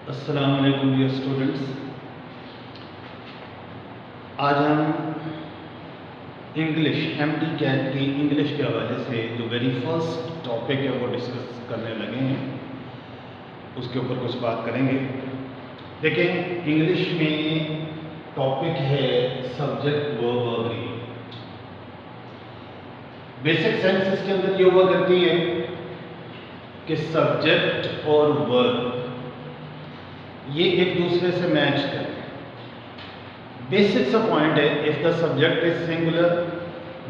अस्सलाम वालेकुम dear students. आज हम इंग्लिश MD कैट की इंग्लिश के हवाले से जो वेरी फर्स्ट टॉपिक है वो डिस्कस करने लगे हैं, उसके ऊपर कुछ बात करेंगे। देखें, इंग्लिश में टॉपिक है subject verb agree. Basic sense इसके अंदर ये हुआ करती है कि सब्जेक्ट और वर्ब ये एक दूसरे से मैच करें। बेसिक सा पॉइंट है, if the subject is singular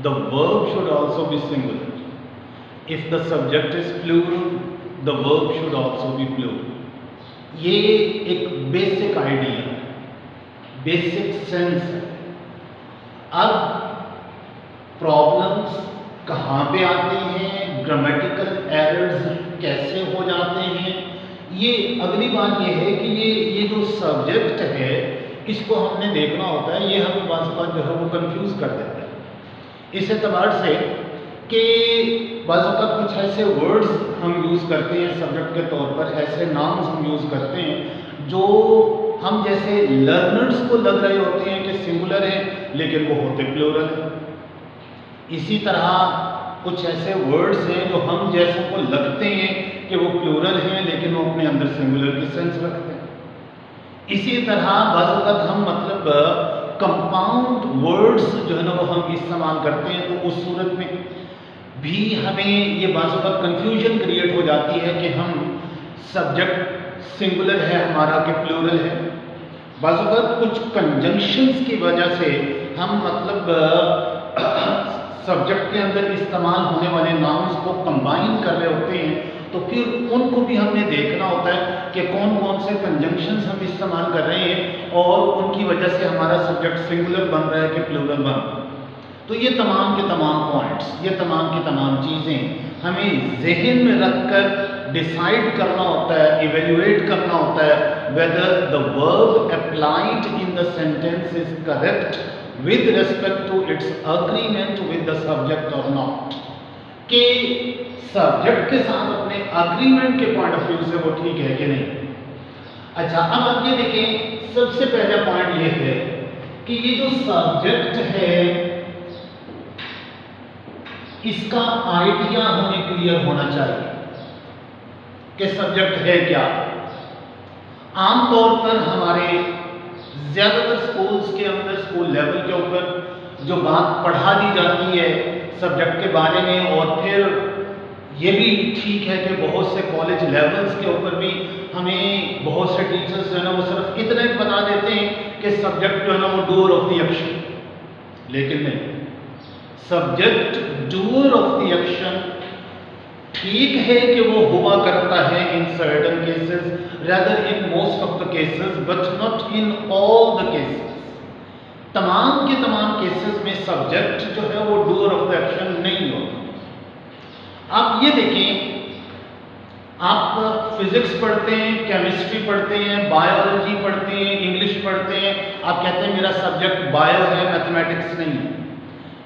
the verb should also be singular. If the subject is plural the verb should also be plural. ये एक बेसिक आइडिया, बेसिक सेंस है। अब प्रॉब्लम्स कहाँ पे आते हैं, ग्रामेटिकल एरर्स कैसे हो जाते हैं, ये अगली बात ये है कि ये जो सब्जेक्ट है इसको हमने देखना होता है। ये हमें बात जो है वो कंफ्यूज कर देता है इस एतबार से कि बाज़ कुछ ऐसे वर्ड्स हम यूज़ करते हैं सब्जेक्ट के तौर पर, ऐसे नाउन्स हम यूज़ करते हैं जो हम जैसे लर्नर्स को लग रहे होते हैं कि सिंगुलर हैं लेकिन वो होते प्लूरल हैं। इसी तरह कुछ ऐसे वर्ड्स हैं जो हम जैसों को लगते हैं कि वो प्लूरल हैं लेकिन वो अपने अंदर सिंगुलर की सेंस रखते हैं। इसी तरह बाज़ वक़्त हम कंपाउंड वर्ड्स जो है ना वो हम इस्तेमाल करते हैं, तो उस सूरत में भी हमें ये बाज़ वक़्त कन्फ्यूजन क्रिएट हो जाती है कि हम सब्जेक्ट सिंगुलर है हमारा कि प्लूरल है। बाज़ वक़्त कुछ कंजंक्शंस की वजह से हम सब्जेक्ट के अंदर इस्तेमाल होने वाले नाउन्स को कंबाइन कर रहे होते हैं, तो फिर उनको भी हमने देखना होता है कि कौन कौन से कंजंक्शंस हम इस्तेमाल कर रहे हैं और उनकी वजह से हमारा सब्जेक्ट सिंगुलर बन रहा है कि प्लूरल बन रहा है। तो ये तमाम के तमाम पॉइंट्स, ये तमाम की तमाम चीज़ें हमें जहन में रखकर डिसाइड करना होता है, इवेल्युएट करना होता है whether the verb applied in the sentence is correct with respect to its agreement with the subject or not, कि सब्जेक्ट के साथ अपने अग्रीमेंट के पॉइंट ऑफ व्यू से वो ठीक है कि नहीं। अच्छा, अब आप ये देखें, सबसे पहला पॉइंट ये है कि ये जो सब्जेक्ट है इसका आइडिया हमें क्लियर होना चाहिए कि सब्जेक्ट है क्या। आमतौर पर हमारे ज़्यादातर स्कूल्स के अंदर स्कूल लेवल के ऊपर जो बात पढ़ा दी जाती है सब्जेक्ट के बारे में, और फिर ये भी ठीक है कि बहुत से कॉलेज लेवल्स के ऊपर भी हमें बहुत से टीचर्स जो है ना वो सिर्फ इतना ही बता देते हैं कि सब्जेक्ट जो है ना वो डूअर ऑफ द एक्शन। लेकिन नहीं, subject doer of the action ठीक है कि वो हुआ करता है in certain cases, rather in most of the cases, but not in all the cases. तमाम के तमाम केसेस में सब्जेक्ट जो है वो डूअर ऑफ द एक्शन नहीं होता। आप ये देखें, आप फिजिक्स पढ़ते हैं, केमिस्ट्री पढ़ते हैं, बायोलॉजी पढ़ते हैं, इंग्लिश पढ़ते हैं, आप कहते हैं मेरा सब्जेक्ट बायो है, मैथमेटिक्स नहीं है।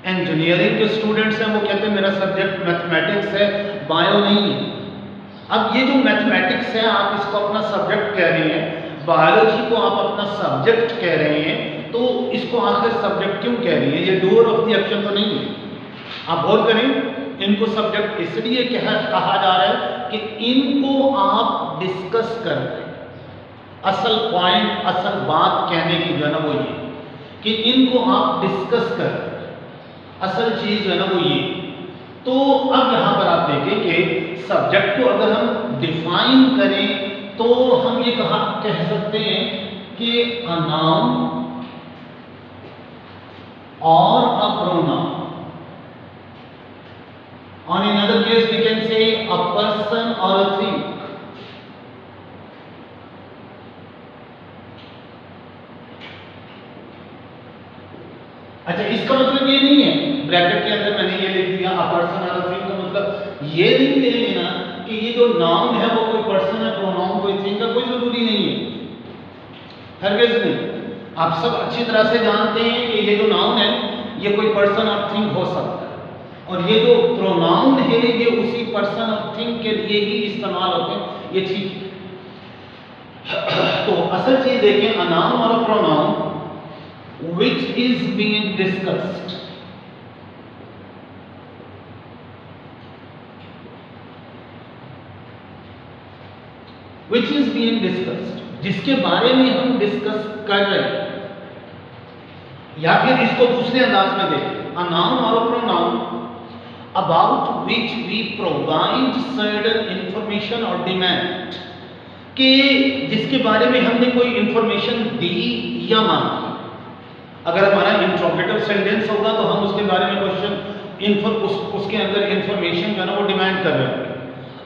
इंजीनियरिंग के स्टूडेंट्स हैं वो कहते हैं मेरा सब्जेक्ट मैथमेटिक्स है, बायो नहीं है। अब ये जो मैथमेटिक्स है आप इसको अपना सब्जेक्ट कह रहे हैं, बायोलॉजी को आप अपना सब्जेक्ट कह रहे हैं, तो इसको आखिर सब्जेक्ट क्यों कह रही है? ये डूअर ऑफ द एक्शन तो नहीं है। आप गौर करें, इनको सब्जेक्ट इसलिए कहा जा रहा है कि इनको आप डिस्कस कर रहे हैं। असल पॉइंट, असल बात कहने की जो है ना वो ये कि इनको आप डिस्कस कर रहे हैं, असल चीज जो है ना वो ये। तो अब यहां पर आप देखें कि सब्जेक्ट को अगर हम डिफाइन करें तो हम ये कह सकते हैं कि अ नाउन और a pronoun. On another case we can say a person or a thing. अच्छा, इसका मतलब ये नहीं है ब्रैकेट के अंदर मैंने ये लिख दिया अ पर्सन और अ थिंग, का मतलब ये नहीं ले लेना कि ये जो नाउन है वो कोई पर्सन है, प्रोनाउन कोई थिंग का कोई जरूरी नहीं है। हरगिज़ नहीं। आप सब अच्छी तरह से जानते हैं कि ये जो नाउन है ये कोई पर्सन और थिंग हो सकता है, और ये जो प्रोनाउन है ये उसी पर्सन और थिंग के लिए ही इस्तेमाल होते हैं, ये ठीक है। तो असल चीज देखें, अ नाउन और a pronoun which is being discussed, which is being discussed, जिसके बारे में हम डिस्कस कर रहे हैं, या फिर इसको दूसरे अंदाज में देखें, a noun or a pronoun about which we provide certain information or demand, कि जिसके बारे में हमने कोई इंफॉर्मेशन दी या मांगी। अगर हमारा इंट्रोगेटिव सेंटेंस होगा तो हम उसके बारे में क्वेश्चन उसके अंदर इंफॉर्मेशन का ना वो डिमांड कर रहे हैं।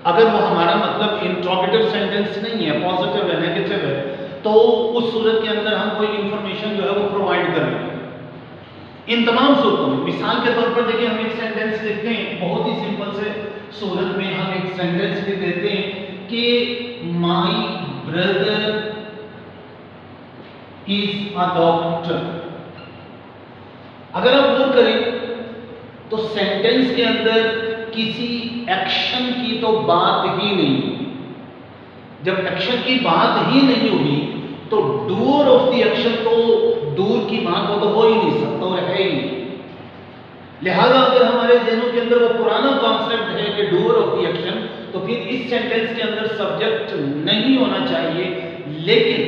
अगर वो हमारा मतलब इंट्रोगेटिव सेंटेंस नहीं है, पॉजिटिव है, नेगेटिव है, तो उस सूरत के अंदर हम कोई इंफॉर्मेशन जो है वो प्रोवाइड कर रहे हैं। इन तमाम सूरतों में मिसाल के तौर पर देखिए, हम एक सेंटेंस लिखते हैं, बहुत ही सिंपल से सूरत में हम एक सेंटेंस लिख देते हैं कि my brother is a doctor. अगर आप गौर करें तो सेंटेंस के अंदर किसी एक्शन की तो बात ही नहीं हुई। जब एक्शन की बात ही नहीं हुई तो डूअर ऑफ द एक्शन तो दूर की बात हो तो हो ही नहीं सकता और है ही नहीं। लिहाजा अगर हमारे ज़हनों के अंदर वो पुराना कॉन्सेप्ट है कि डूअर ऑफ द एक्शन, तो फिर इस सेंटेंस के अंदर सब्जेक्ट नहीं होना चाहिए, लेकिन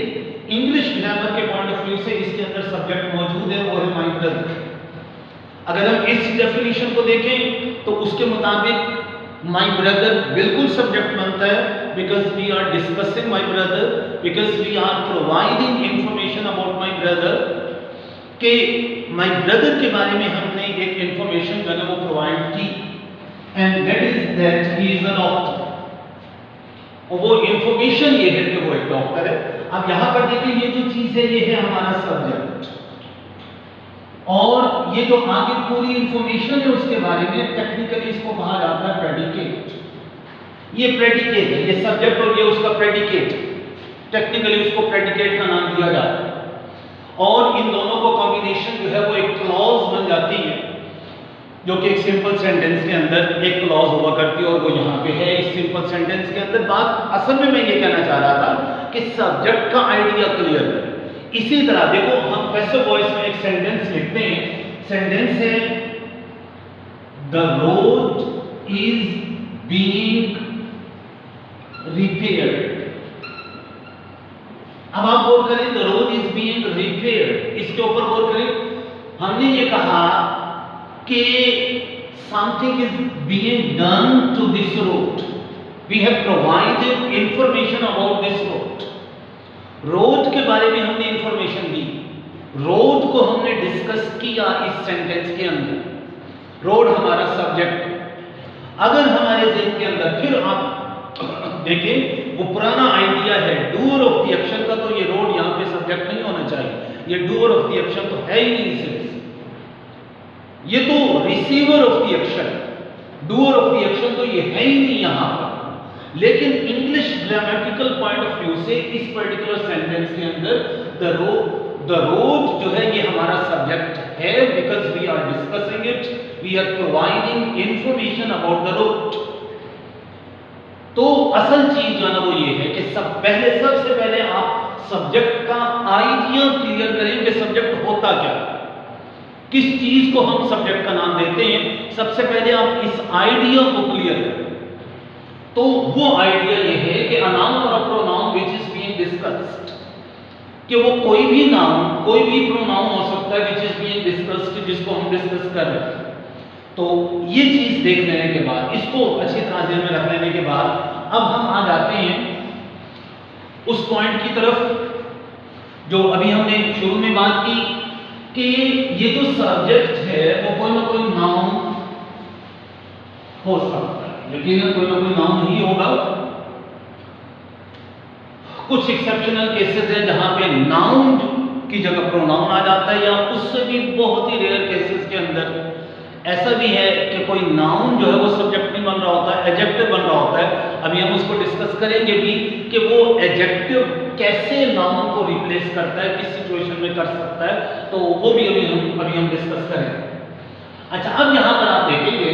इंग्लिश ग्रामर के पॉइंट ऑफ व्यू से इसके अंदर सब्जेक्ट मौजूद है, वो है माय ब्रदर। अगर हम इस डेफिनेशन को देखें तो उसके मुताबिक माय ब्रदर बिल्कुल सब्जेक्ट बनता है, because we are discussing my brother, because we are providing information about my brother, कि माय ब्रदर के बारे में हमने एक इंफॉर्मेशन जो है वो प्रोवाइड की, and that is that he is a doctor. और वो इंफॉर्मेशन ये है कि वो एक डॉक्टर है। अब यहां पर देखिए, ये जो चीज है ये है हमारा सब्जेक्ट, और ये जो आगे पूरी इंफॉर्मेशन है उसके बारे में टेक्निकली इसको कहा जाता है प्रेडिकेट। ये प्रेडिकेट है, ये सब्जेक्ट और ये उसका प्रेडिकेट, टेक्निकली उसको प्रेडिकेट का नाम दिया जाता है। और इन दोनों को कॉम्बिनेशन जो है वो एक क्लॉज बन जाती है, जो कि एक सिंपल सेंटेंस के अंदर एक क्लॉज हुआ करती है, और वो यहाँ पे है इस सिंपल सेंटेंस के अंदर। बात असल में मैं ये कहना चाह रहा था कि सब्जेक्ट का आइडिया क्लियर है। इसी तरह देखो, हम पैसिव वॉइस में एक सेंटेंस लिखते हैं, सेंटेंस है the road is being repaired. अब आप गौर करें, the road is being repaired, इसके ऊपर गौर करें। हमने ये कहा कि something is being done to this road, we have provided information about this road. Road के बारे में हमने इंफॉर्मेशन दी, रोड को हमने डिस्कस किया इस सेंटेंस के अंदर। रोड हमारा सब्जेक्ट। अगर हमारे ज़हन के अंदर फिर आप देखें, वो पुराना आइडिया है डूअर ऑफ द एक्शन का, तो ये रोड यहाँ पे सब्जेक्ट नहीं होना चाहिए, ये डूअर ऑफ द एक्शन तो है ही नहीं सिर्फ, ये तो receiver of the action, doer of the action तो ये है ही नहीं यहाँ पर। लेकिन English grammatical point of view से इस पर्टिकुलर सेंटेंस के अंदर द रोड जो है ये हमारा सब्जेक्ट है, because we are discussing it, we are providing information about the road. तो असल चीज जो है ना वो ये है कि सबसे पहले आप सब्जेक्ट का आइडिया क्लियर करें कि सब्जेक्ट होता क्या, किस चीज को हम सब्जेक्ट का नाम देते हैं। सबसे पहले आप इस आइडिया को क्लियर करें। तो वो आइडिया ये है कि अ नाउन और a pronoun which is being discussed, कि वो कोई भी नाउन कोई भी प्रोनाउन हो सकता है व्हिच इज बीइंग डिस्कस्ड, जिसको हम डिस्कस कर रहे हैं। तो ये चीज देख लेने के बाद, इसको अच्छी तरह ध्यान में रख लेने के बाद, अब हम आ जाते हैं उस पॉइंट की तरफ जो अभी हमने शुरू में बात की कि ये जो सब्जेक्ट है वो कोई ना कोई नाउन हो सकता है, लेकिन कोई ना कोई नाउन ही होगा। कुछ एक्सेप्शनल केसेस हैं जहां पे नाउन की जगह प्रोनाउन आ जाता है, या उससे भी बहुत ही रेयर केसेस के अंदर ऐसा भी है कि कोई नाउन जो है वो सब्जेक्ट नहीं बन रहा होता है, एडजेक्टिव बन रहा होता है। अभी हम उसको डिस्कस करेंगे भी कि वो एडजेक्टिव कैसे नाउन को रिप्लेस करता है, किस सिचुएशन में कर सकता है, तो वो भी अभी हम डिस्कस करेंगे। अच्छा, अब यहां पर आप देखेंगे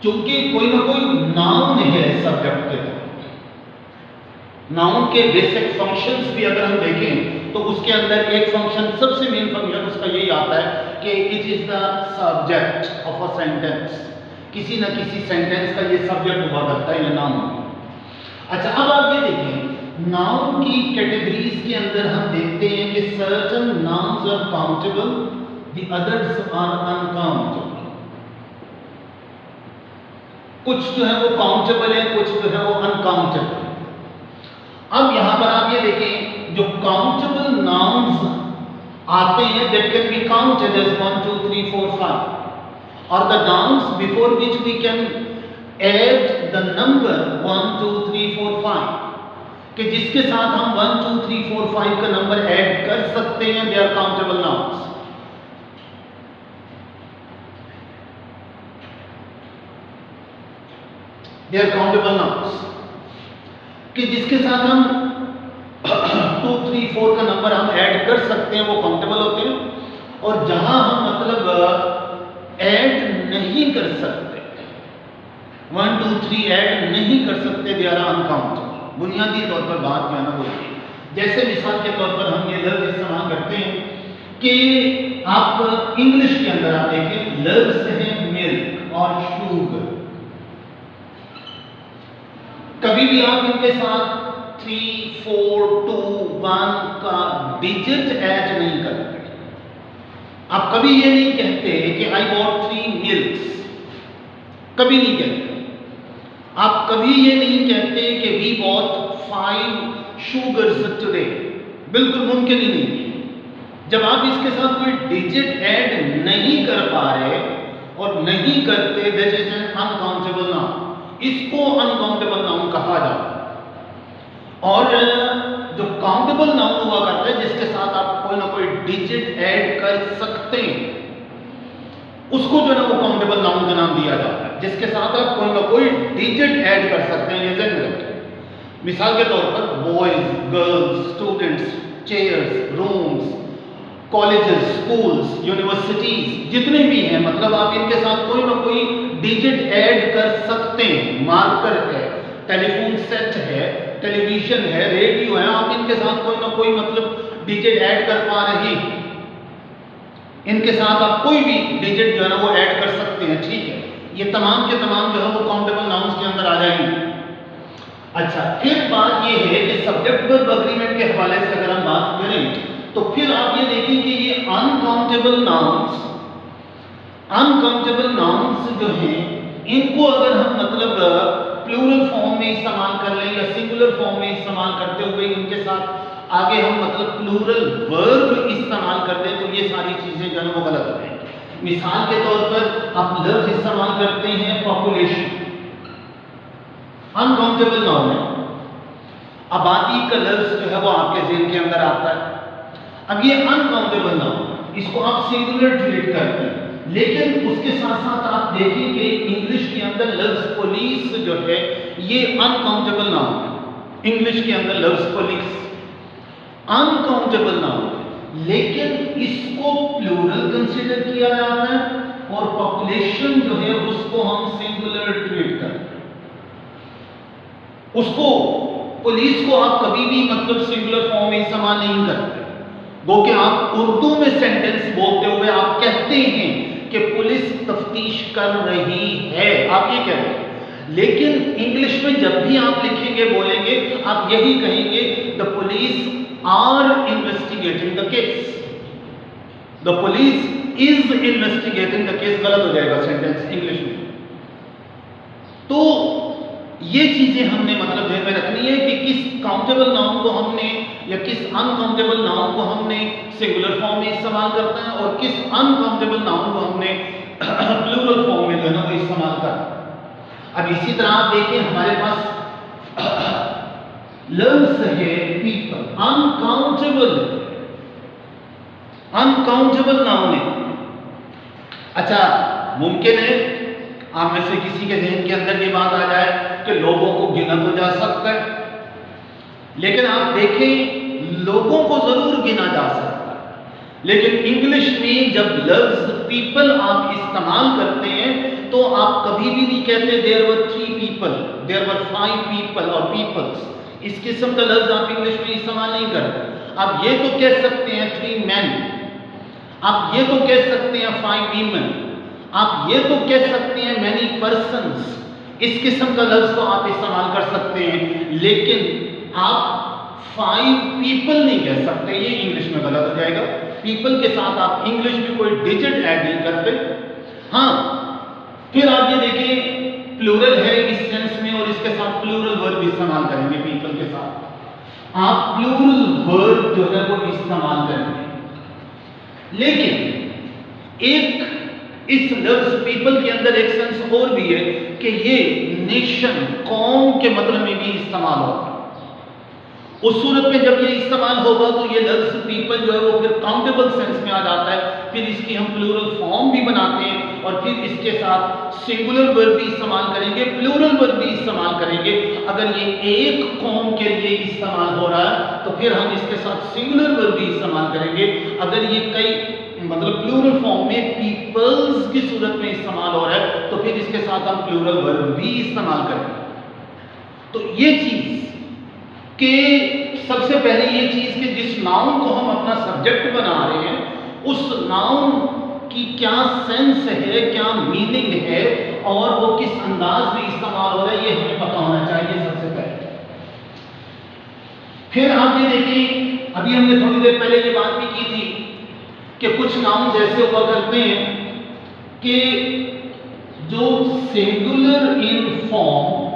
चूंकि कोई ना कोई नाउन है सब्जेक्ट के तौर पे, नाउन के बेसिक फंक्शंस भी अगर हम देखें तो उसके अंदर एक फंक्शन, सबसे मेन फंक्शन उसका यही आता है कि it is the subject of a sentence. किसी न किसी सेंटेंस का ये सब्जेक्ट हुआ करता है, ये नाउन। अच्छा, अब आप ये देखें, नाउन की कैटेगरीज के अंदर हम देखते हैं कि certain nouns are countable, the others are uncountable. कुछ जो है वो काउंटेबल है, कुछ जो है वो अनकाउंटेबल। अब यहां पर आप ये देखें, जो काउंटेबल नाउन्स आते हैं that can be counted as 1 2 3 4 5, और the nouns before which we can add the number 1 2 3 4 5, कि जिसके साथ हम 1 2 3 4 5 का नंबर ऐड कर सकते हैं, they are countable nouns. They are countable nouns, कि जिसके साथ हम 2 3 4 का नंबर हम ऐड कर सकते हैं, वो काउंटेबल होते हैं। और जहां हम मतलब ऐड नहीं कर सकते, 1 2 3 ऐड नहीं कर सकते, दे आर अनकाउंटेबल। बुनियादी तौर पर बात क्या ना होती है, जैसे मिसाल के तौर पर हम ये लफ्ज इस्तेमाल करते हैं कि आप इंग्लिश के अंदर आप देखें, लफ्ज है मिल्क और शुगर। कभी भी आप इनके साथ 3 4 2 1 का डिजिट ऐड नहीं करते। आप कभी ये नहीं कहते कि आई बॉट 3 मिल्क्स, कभी नहीं कहते। आप कभी ये नहीं कहते कि वी बॉट 5 शुगर्स टुडे, बिल्कुल मुमकिन ही नहीं है। जब आप इसके साथ कोई डिजिट ऐड नहीं कर पा रहे और नहीं करते, that is an uncountable noun. इसको अनकाउंटेबल नाउन कहा जाता है। और जो काउंटेबल नाउन हुआ करता है, जिसके साथ आप कोई ना कोई डिजिट ऐड कर सकते हैं, उसको जो है वो काउंटेबल नाउन का नाम दिया जाता है, जिसके साथ आप कोई ना कोई डिजिट ऐड कर सकते हैं। जैसे मिसाल के तौर पर boys, girls, students, chairs, rooms, colleges, schools, universities, जितने भी हैं, मतलब आप इनके साथ कोई ना कोई डिजिट ऐड कर सकते हैं। मार्कर है, टेलीफोन सेट है, टेलीविजन है, रेडियो है, आप इनके साथ कोई ना कोई मतलब डिजिट ऐड कर पा रहे हैं। इनके साथ आप कोई भी डिजिट जो है ना वो ऐड कर सकते हैं, ठीक है। ये तमाम के तमाम जो है वो काउंटेबल नाउन्स के अंदर आ जाएंगे। अच्छा, फिर बात ये है कि सब्जेक्ट वर्ब एग्रीमेंट के हवाले से अगर हम बात करें तो फिर आप ये देखें कि ये अनकाउंटेबल नाउन्स जो हैं, इनको अगर हम मतलब प्लूरल फॉर्म में इस्तेमाल कर लें या सिंगुलर फॉर्म में इस्तेमाल करते हुए इनके साथ आगे हम मतलब प्लूरल वर्ब इस्तेमाल कर दें, तो ये सारी चीजें जो है वो गलत हो जाएंगी। मिसाल के तौर पर आप लफ्ज इस्तेमाल करते हैं पॉपुलेशन, अनकाउंटेबल नाउन है। आबादी का लफ्ज जो है वो आपके ज़हन के अंदर आता है। अब ये अनकाउंटेबल नाउन, इसको आप सिंगुलर ट्रीट करते हैं, लेकिन उसके साथ साथ आप देखें कि इंग्लिश के अंदर लफ्ज पुलिस जो है ये अनकाउंटेबल नाउन है। इंग्लिश के अंदर लफ्ज पुलिस अनकाउंटेबल नाउन है, लेकिन इसको प्लूरल कंसीडर किया जाता है और पॉपुलेशन जो है उसको हम सिंगुलर ट्रीट करते हैं। उसको पुलिस को आप कभी भी मतलब सिंगुलर फॉर्म में इस्तेमाल नहीं करते। वो कि आप उर्दू में सेंटेंस बोलते हुए आप कहते हैं कि पुलिस तफ्तीश कर रही है, आप ये कह रहे हैं, लेकिन इंग्लिश में जब भी आप लिखेंगे बोलेंगे आप यही कहेंगे the police are investigating the case, the police is investigating the case. गलत हो जाएगा सेंटेंस इंग्लिश में। तो ये चीजें हमने मतलब ध्यान में रखनी है कि किस काउंटेबल नाउन को हमने या किस अनकाउंटेबल नाउन को हमने सिंगुलर फॉर्म में इस्तेमाल करना है और किस अनकाउंटेबल नाउन को हमने प्लूरल फॉर्म में जो है वो इस्तेमाल करना है। अब इसी तरह आप देखिए हमारे पास लफ्ज है पीपल, अनकाउंटेबल नाउन है। अच्छा, मुमकिन है आप में से किसी के ज़हन के अंदर ये बात आ जाए कि लोगों को गिना तो जा सकता है, लेकिन आप देखें लोगों को जरूर गिना जा सकता है, लेकिन इंग्लिश में जब लफ्ज पीपल आप इस्तेमाल करते हैं तो आप कभी भी नहीं कहते there were 3 people, there were 5 people और पीपल्स, इस किस्म का लफ्ज आप इंग्लिश में इस्तेमाल नहीं करते। आप ये तो कह सकते हैं 3 मैन, आप ये तो कह सकते हैं 5 वीमेन, आप ये तो कह सकते हैं मैनी पर्सन्स, इस किस्म का लफ्ज तो आप इस्तेमाल कर सकते हैं, लेकिन आप 5 पीपल नहीं कह सकते, ये इंग्लिश में गलत हो जाएगा। पीपल के साथ आप इंग्लिश में कोई डिजिट ऐड नहीं करते। हाँ, फिर आप ये देखिए प्लूरल है इस सेंस में और इसके साथ प्लूरल वर्ब इस्तेमाल करेंगे। पीपल के साथ आप प्लूरल वर्ब जो है वो इस्तेमाल करेंगे, लेकिन एक इस लफ्ज पीपल के अंदर एक सेंस और भी है कि ये नेशन, कौम के मतलब में भी इस्तेमाल होगा। उस सूरत में जब ये इस्तेमाल होगा तो ये लफ्ज पीपल जो है वो फिर काउंटेबल सेंस में आ जाता है, फिर इसकी हम प्लूरल फॉर्म भी बनाते हैं और फिर इसके साथ सिंगुलर वर्ब भी इस्तेमाल करेंगे, प्लूरल वर्ब भी इस्तेमाल करेंगे। अगर ये एक कौम के लिए इस्तेमाल हो रहा है तो फिर हम इसके साथ सिंगुलर वर्ब भी इस्तेमाल करेंगे। अगर ये कई मतलब प्लूरल फॉर्म में पीपल्स की सूरत में इस्तेमाल हो रहा है तो फिर इसके साथ हम प्लूरल वर्ब भी इस्तेमाल करेंगे। तो ये चीज कि सबसे पहले ये चीज कि जिस नाउन को हम अपना सब्जेक्ट बना रहे हैं उस नाउन की क्या सेंस है, क्या मीनिंग है और वो किस अंदाज में इस्तेमाल हो रहा है, ये हमें पता होना चाहिए सबसे पहले। फिर आप ये देखिए, अभी हमने थोड़ी देर पहले ये बात भी की थी कि कुछ नाउन ऐसे हुआ करते हैं कि जो singular in form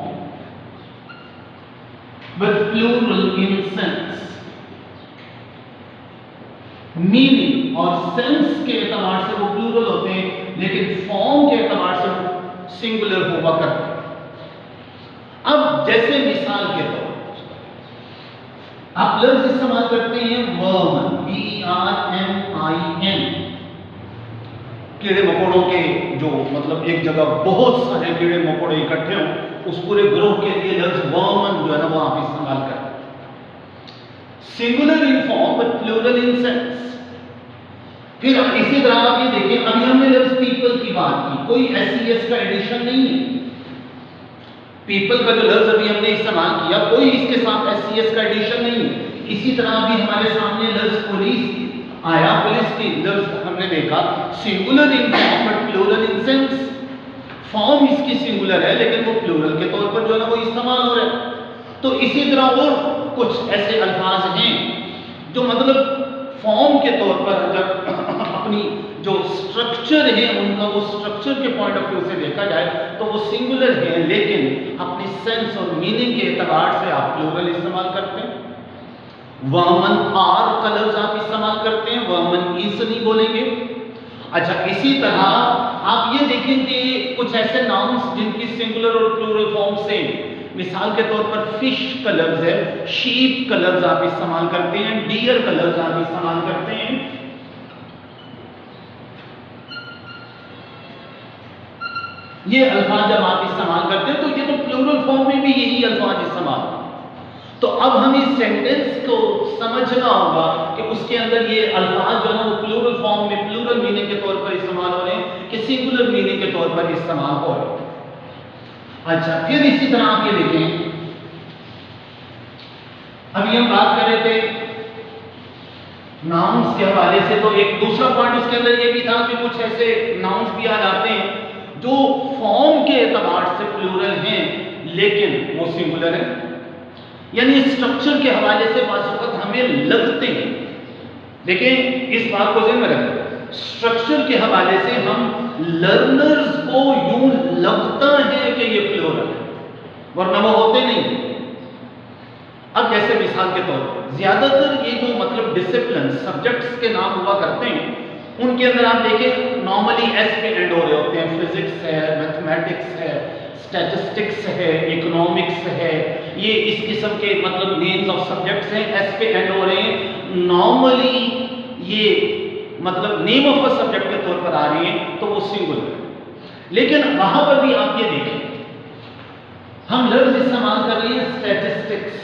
but plural in sense, meaning और सेंस के एतबार से वो प्लूरल होते हैं, लेकिन फॉर्म के एतबार से वो सिंगुलर हुआ करते हैं। अब जैसे मिसाल के तौर पर आप लफ्ज इस्तेमाल करते हैं वर्म, VERMIN, कीड़े मकोड़ों के जो मतलब एक जगह बहुत सारे कीड़े मकोड़े इकट्ठे हों, उस पूरे ग्रोह के लिए लफ्ज वर्मन जो है ना वो आप इस्तेमाल करें। Singular in form but plural in sense. फिर इसी तरह आप ये देखिए, अभी हमने लफ्ज पीपल की बात की, कोई SES का एडिशन नहीं है। पीपल का जो लफ्ज अभी हमने इस्तेमाल किया कोई इसके साथ SES का एडिशन नहीं है। इसी तरह अभी हमारे सामने लफ्ज पुलिस आया, पुलिस की लफ्ज हमने देखा singular in form but plural in sense. Form इसकी सिंगुलर है लेकिन वो प्लूरल के तौर पर जो है ना वो इस्तेमाल हो रहा है। तो इसी तरह और कुछ ऐसे अल्फाज हैं जो मतलब फॉर्म के तौर पर जब अपनी जो स्ट्रक्चर है उनका वो स्ट्रक्चर के पॉइंट ऑफ व्यू से देखा जाए तो वो सिंगुलर है, लेकिन अपनी सेंस और मीनिंग के एतबार से आप प्लूरल इस्तेमाल करते हैं। वर्मन आर का लफ्ज आप इस्तेमाल करते हैं, वर्मन इस नहीं बोलेंगे। अच्छा, इसी तरह आप ये देखें कि कुछ ऐसे नाउन्स जिनकी सिंगुलर और प्लूरल फॉर्म सेम, मिसाल के तौर पर फिश का लफ्ज है, शीप का लफ्ज आप इस्तेमाल करते हैं, डियर का लफ्ज आप इस्तेमाल करते हैं। ये अल्फाज जब आप इस्तेमाल करते हैं तो ये तो प्लूरल फॉर्म में भी यही अल्फाज इस्तेमाल। तो अब हमें इस सेंटेंस को समझना होगा कि उसके अंदर ये अल्फाज जो है वो प्लूरल फॉर्म में प्लूरल मीनिंग के तौर पर इस्तेमाल हो रहे हैं कि सिंगुलर मीनिंग के तौर पर इस्तेमाल हो रहे हैं। अच्छा, फिर इसी तरह आप ये देखें, अभी हम बात कर रहे थे नाउन्स के हवाले से, तो एक दूसरा पॉइंट उसके अंदर ये भी था कि कुछ ऐसे नाउन्स भी आ जाते हैं जो फॉर्म के एतबार से प्लूरल हैं लेकिन वो सिंगुलर है, यानी स्ट्रक्चर के हवाले से बात हमें लगते हैं। देखिए इस बात को ध्यान में रखें, स्ट्रक्चर के हवाले से हम लर्नर्स को यूं लगता है कि ये प्लूरल है, वरना वो होते नहीं। अब जैसे मिसाल के तौर पर ज्यादातर ये जो मतलब डिसिप्लिन सब्जेक्ट्स के नाम हुआ करते हैं उनके अंदर आप देखें नॉर्मली एस पे एंड हो रहे होते हैं। फिजिक्स है, मैथमेटिक्स है, स्टैटिस्टिक्स है, इकोनॉमिक्स है, ये इस किस्म के मतलब नेम्स ऑफ सब्जेक्ट्स हैं, एस पे एंड हो रहे हैं। नॉर्मली ये मतलब नेम ऑफ अ सब्जेक्ट के तौर पर आ रही हैं तो वो सिंगुलर है। लेकिन वहां पर भी आप ये देखें, हम लफ्ज इस्तेमाल कर रहे हैं statistics,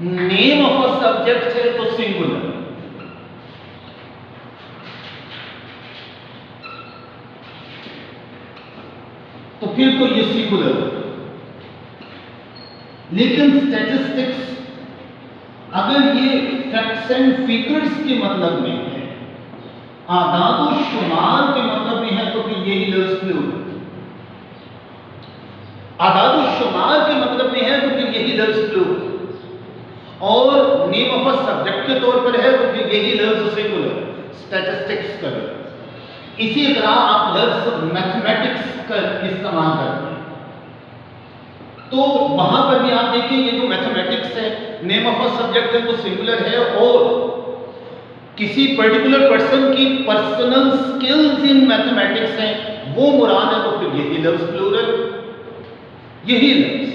name of a subject है तो सिंगुलर। तो फिर तो ये सिंगुलर है। लेकिन स्टैटिस्टिक्स अगर ये फैक्ट्स एंड फिगर्स के मतलब में है, आदाद और शुमार के मतलब में है, तो फिर यही लफ्ज प्लूरल। आदाद और शुमार के मतलब में है तो फिर यही लफ्ज प्लूरल, और नेम ऑफ अ सब्जेक्ट के तौर पर है तो फिर यही लफ्ज सिंगुलर, स्टैटिस्टिक्स का लफ्ज। इसी तरह आप लफ्ज मैथमेटिक्स का इस्तेमाल करते हैं, तो वहां पर भी आप देखिए ये जो मैथमेटिक्स है, नेम ऑफ अ सब्जेक्ट है तो सिंगुलर है, और किसी पर्टिकुलर पर्सन की पर्सनल स्किल्स इन मैथमेटिक्स है वो मुराद है, तो फिर यही लफ्ज प्लूरल, यही लफ्ज।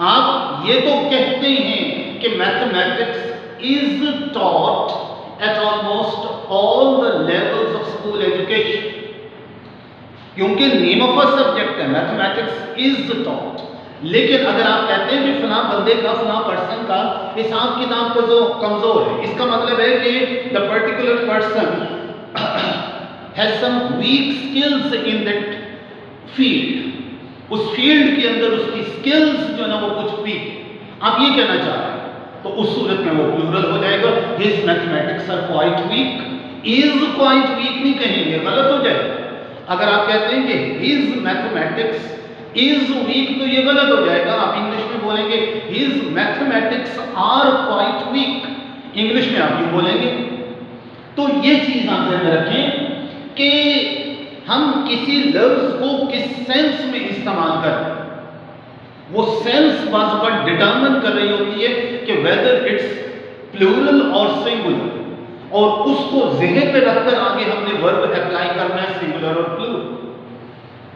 आप ये तो कहते हैं कि mathematics is taught at almost all the levels of school education, क्योंकि नेम ऑफ अ सब्जेक्ट है, मैथमेटिक्स इज टॉट। लेकिन अगर आप कहते हैं कि फलां बंदे का, फलां पर्सन का हिसाब किताब कमजोर है, इसका मतलब है कि the particular person has some weak skills in that field, उस फील्ड के अंदर उसकी स्किल्स जो है ना वो कुछ वीक, आप ये कहना चाह रहे हैं, तो उस सूरत में वो प्लूरल हो जाएगा। His mathematics are quite weak, is quite weak नहीं कहेंगे, गलत हो जाएगा। अगर आप कहते हैं कि हिज मैथमेटिक्स इज वीक तो ये गलत हो जाएगा, आप इंग्लिश में बोलेंगे his mathematics are quite weak, English में आप ये बोलेंगे। तो ये चीज आप ध्यान रखें कि हम किसी लफ्ज को किस सेंस में इस्तेमाल करें, वो सेंस बाज़ वक्त डिटरमिन कर रही होती है कि वेदर इट्स प्लूरल और सिंगुलर, और उसको ज़हन पे रखकर आगे हमने वर्ब अप्लाई करना है, सिंगुलर और प्लूरल।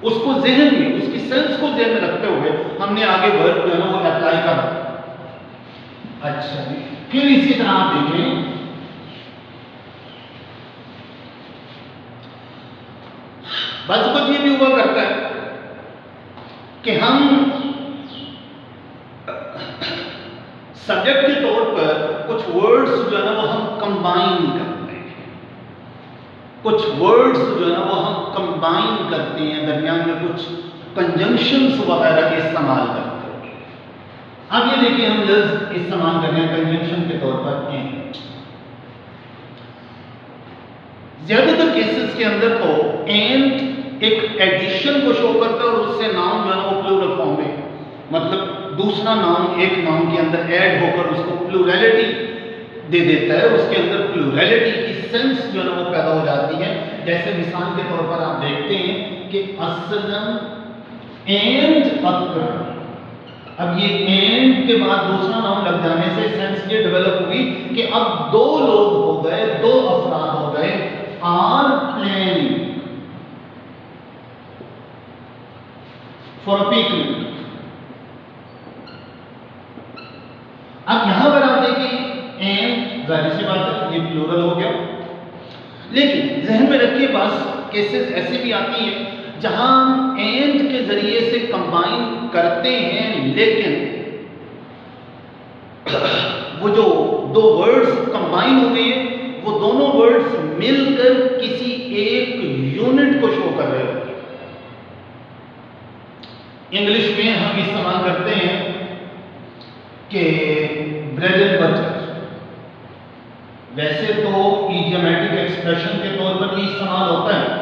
उसको ज़हन में, उसकी सेंस को ज़हन में रखते हुए हमने आगे वर्ब जो है ना वो अप्लाई करना। अच्छा जी, फिर इसी तरह आप देखें बस कुछ ये भी हुआ करता है कि हम सब्जेक्ट के तौर पर कुछ वर्ड्स जो है ना वो हम कंबाइन करते हैं, कुछ वर्ड्स जो है ना वो हम कंबाइन करते हैं, दरमियान में कुछ कंजंक्शंस वगैरह के इस्तेमाल करते हैं। अब ये देखिए हम लफ्ज इस्तेमाल कर रहे हैं कंजंक्शन के तौर पर एंड। ज्यादातर केसेस के अंदर तो एंड एक एडिशन को शो करता है और उससे नाउन जो है ना वो प्लूरल फॉर्म में, मतलब दूसरा नाउन एक नाउन के अंदर ऐड होकर उसको प्लूरैलिटी दे देता है, उसके अंदर प्लूरैलिटी की सेंस जो है ना वो पैदा हो जाती है। जैसे मिसाल के तौर पर आप देखते हैं कि असलम एंड अकरम, अब ये एंड के बाद दूसरा नाउन लग जाने से सेंस ये डेवलप हुई कि अब दो लोग हो गए, दो अफराद हो गए, are planning for a picnic. अब यहां पर आप देखिए एंड, जाहिर सी बात है ये प्लूरल हो गया, लेकिन जहन में रखिए बस केसेस ऐसे भी आती हैं जहां हम एंड के जरिए से कंबाइन करते हैं, लेकिन वो जो दो वर्ड्स कंबाइन हो गए हैं वो दोनों वर्ड्स मिलकर किसी एक यूनिट को शो कर रहे होते हैं। इंग्लिश में हम इस्तेमाल करते हैं कि ब्रेड एंड बटर, वैसे तो इडियोमैटिक एक्सप्रेशन के तौर पर भी इस्तेमाल होता है,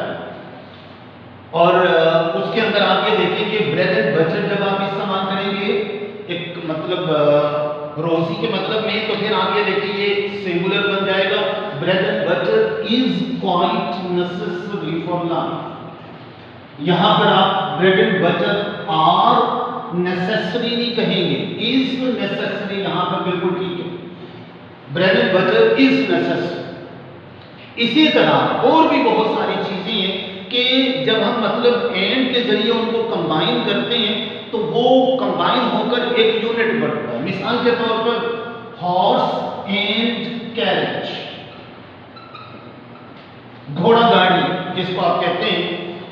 और उसके अंदर आप ये देखिए कि ब्रेड एंड बटर जब आप इस्तेमाल करेंगे एक मतलब रोजी के मतलब में, तो फिर आप ये देखिए ये सिंगुलर बन जाएगा, bread and butter is quite necessary for life. यहां पर आप bread and butter are necessary नहीं कहेंगे, इज नेसेसरी यहां पर बिल्कुल ठीक है, bread and butter is necessary. इसी तरह और भी बहुत सारी चीजें हैं कि जब हम मतलब एंड के जरिए उनको कंबाइन करते हैं तो वो कंबाइन होकर एक यूनिट बनता है। मिसाल के तौर पर हॉर्स एंड कैरेज, घोड़ा गाड़ी जिसको आप कहते हैं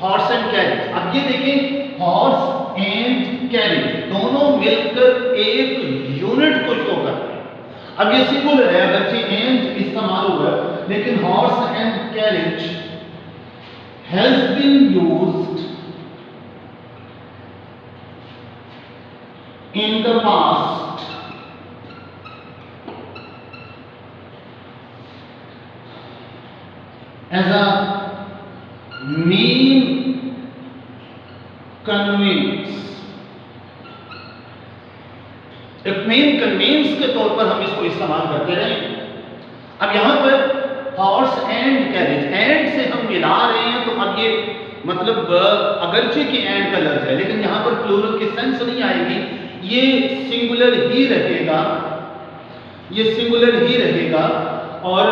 हॉर्स एंड कैरेज। अब ये देखें हॉर्स एंड कैरेज दोनों मिलकर एक यूनिट को शो करते हैं। अब ये सिंगुलर है, अगरचे एंड इस्तेमाल हुआ, लेकिन horse and carriage has been used the past as a mean conveyance, एक मेन कन्वेंस के तौर पर हम इसको इस्तेमाल करते रहे। अब यहां पर हॉर्स एंड कैरेज, एंड से हम मिला रहे हैं, तो अब ये मतलब अगरचे कि एंड का लफ्ज है, लेकिन यहां पर प्लूरल की सेंस नहीं आएगी, ये सिंगुलर ही रहेगा, ये सिंगुलर ही रहेगा। और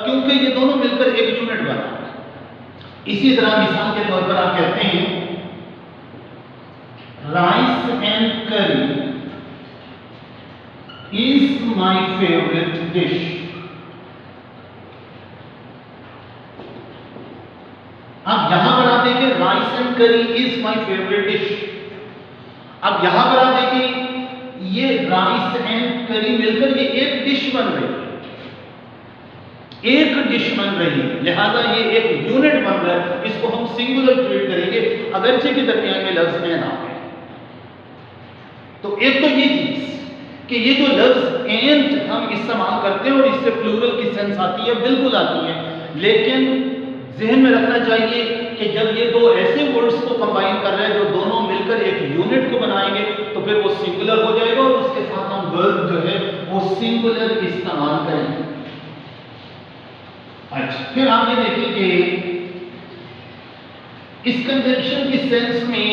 क्योंकि ये दोनों मिलकर एक यूनिट बना। इसी तरह मिसाल के तौर पर आप कहते हैं राइस एंड करी इज माय फेवरेट डिश। अब यहां पर आप देखिए राइस एंड करी इज माय फेवरेट डिश। अब यहां पर आप देखिए ये राइस एंड करी मिलकर ये एक डिश बन रही है, एक डिश बन रही है, लिहाजा ये एक यूनिट बन रहा है, इसको हम सिंगुलर ट्रीट करेंगे अगरचे के दरमियान में लफ्ज एंड आ गए। तो एक तो ये चीज कि ये जो लफ्ज एंड हम इस्तेमाल करते हैं और इससे प्लूरल की सेंस आती है, बिल्कुल आती है, लेकिन जहन में रखना चाहिए कि जब ये दो ऐसे वर्ड्स को कंबाइन कर रहे हैं जो दोनों मिलकर एक यूनिट को बनाएंगे, तो फिर वो सिंगुलर हो जाएगा और उसके साथ हम वर्ब जो है वो सिंगुलर इस्तेमाल करेंगे। अच्छा, फिर आप ये देखिए कि इस कंजंक्शन की सेंस में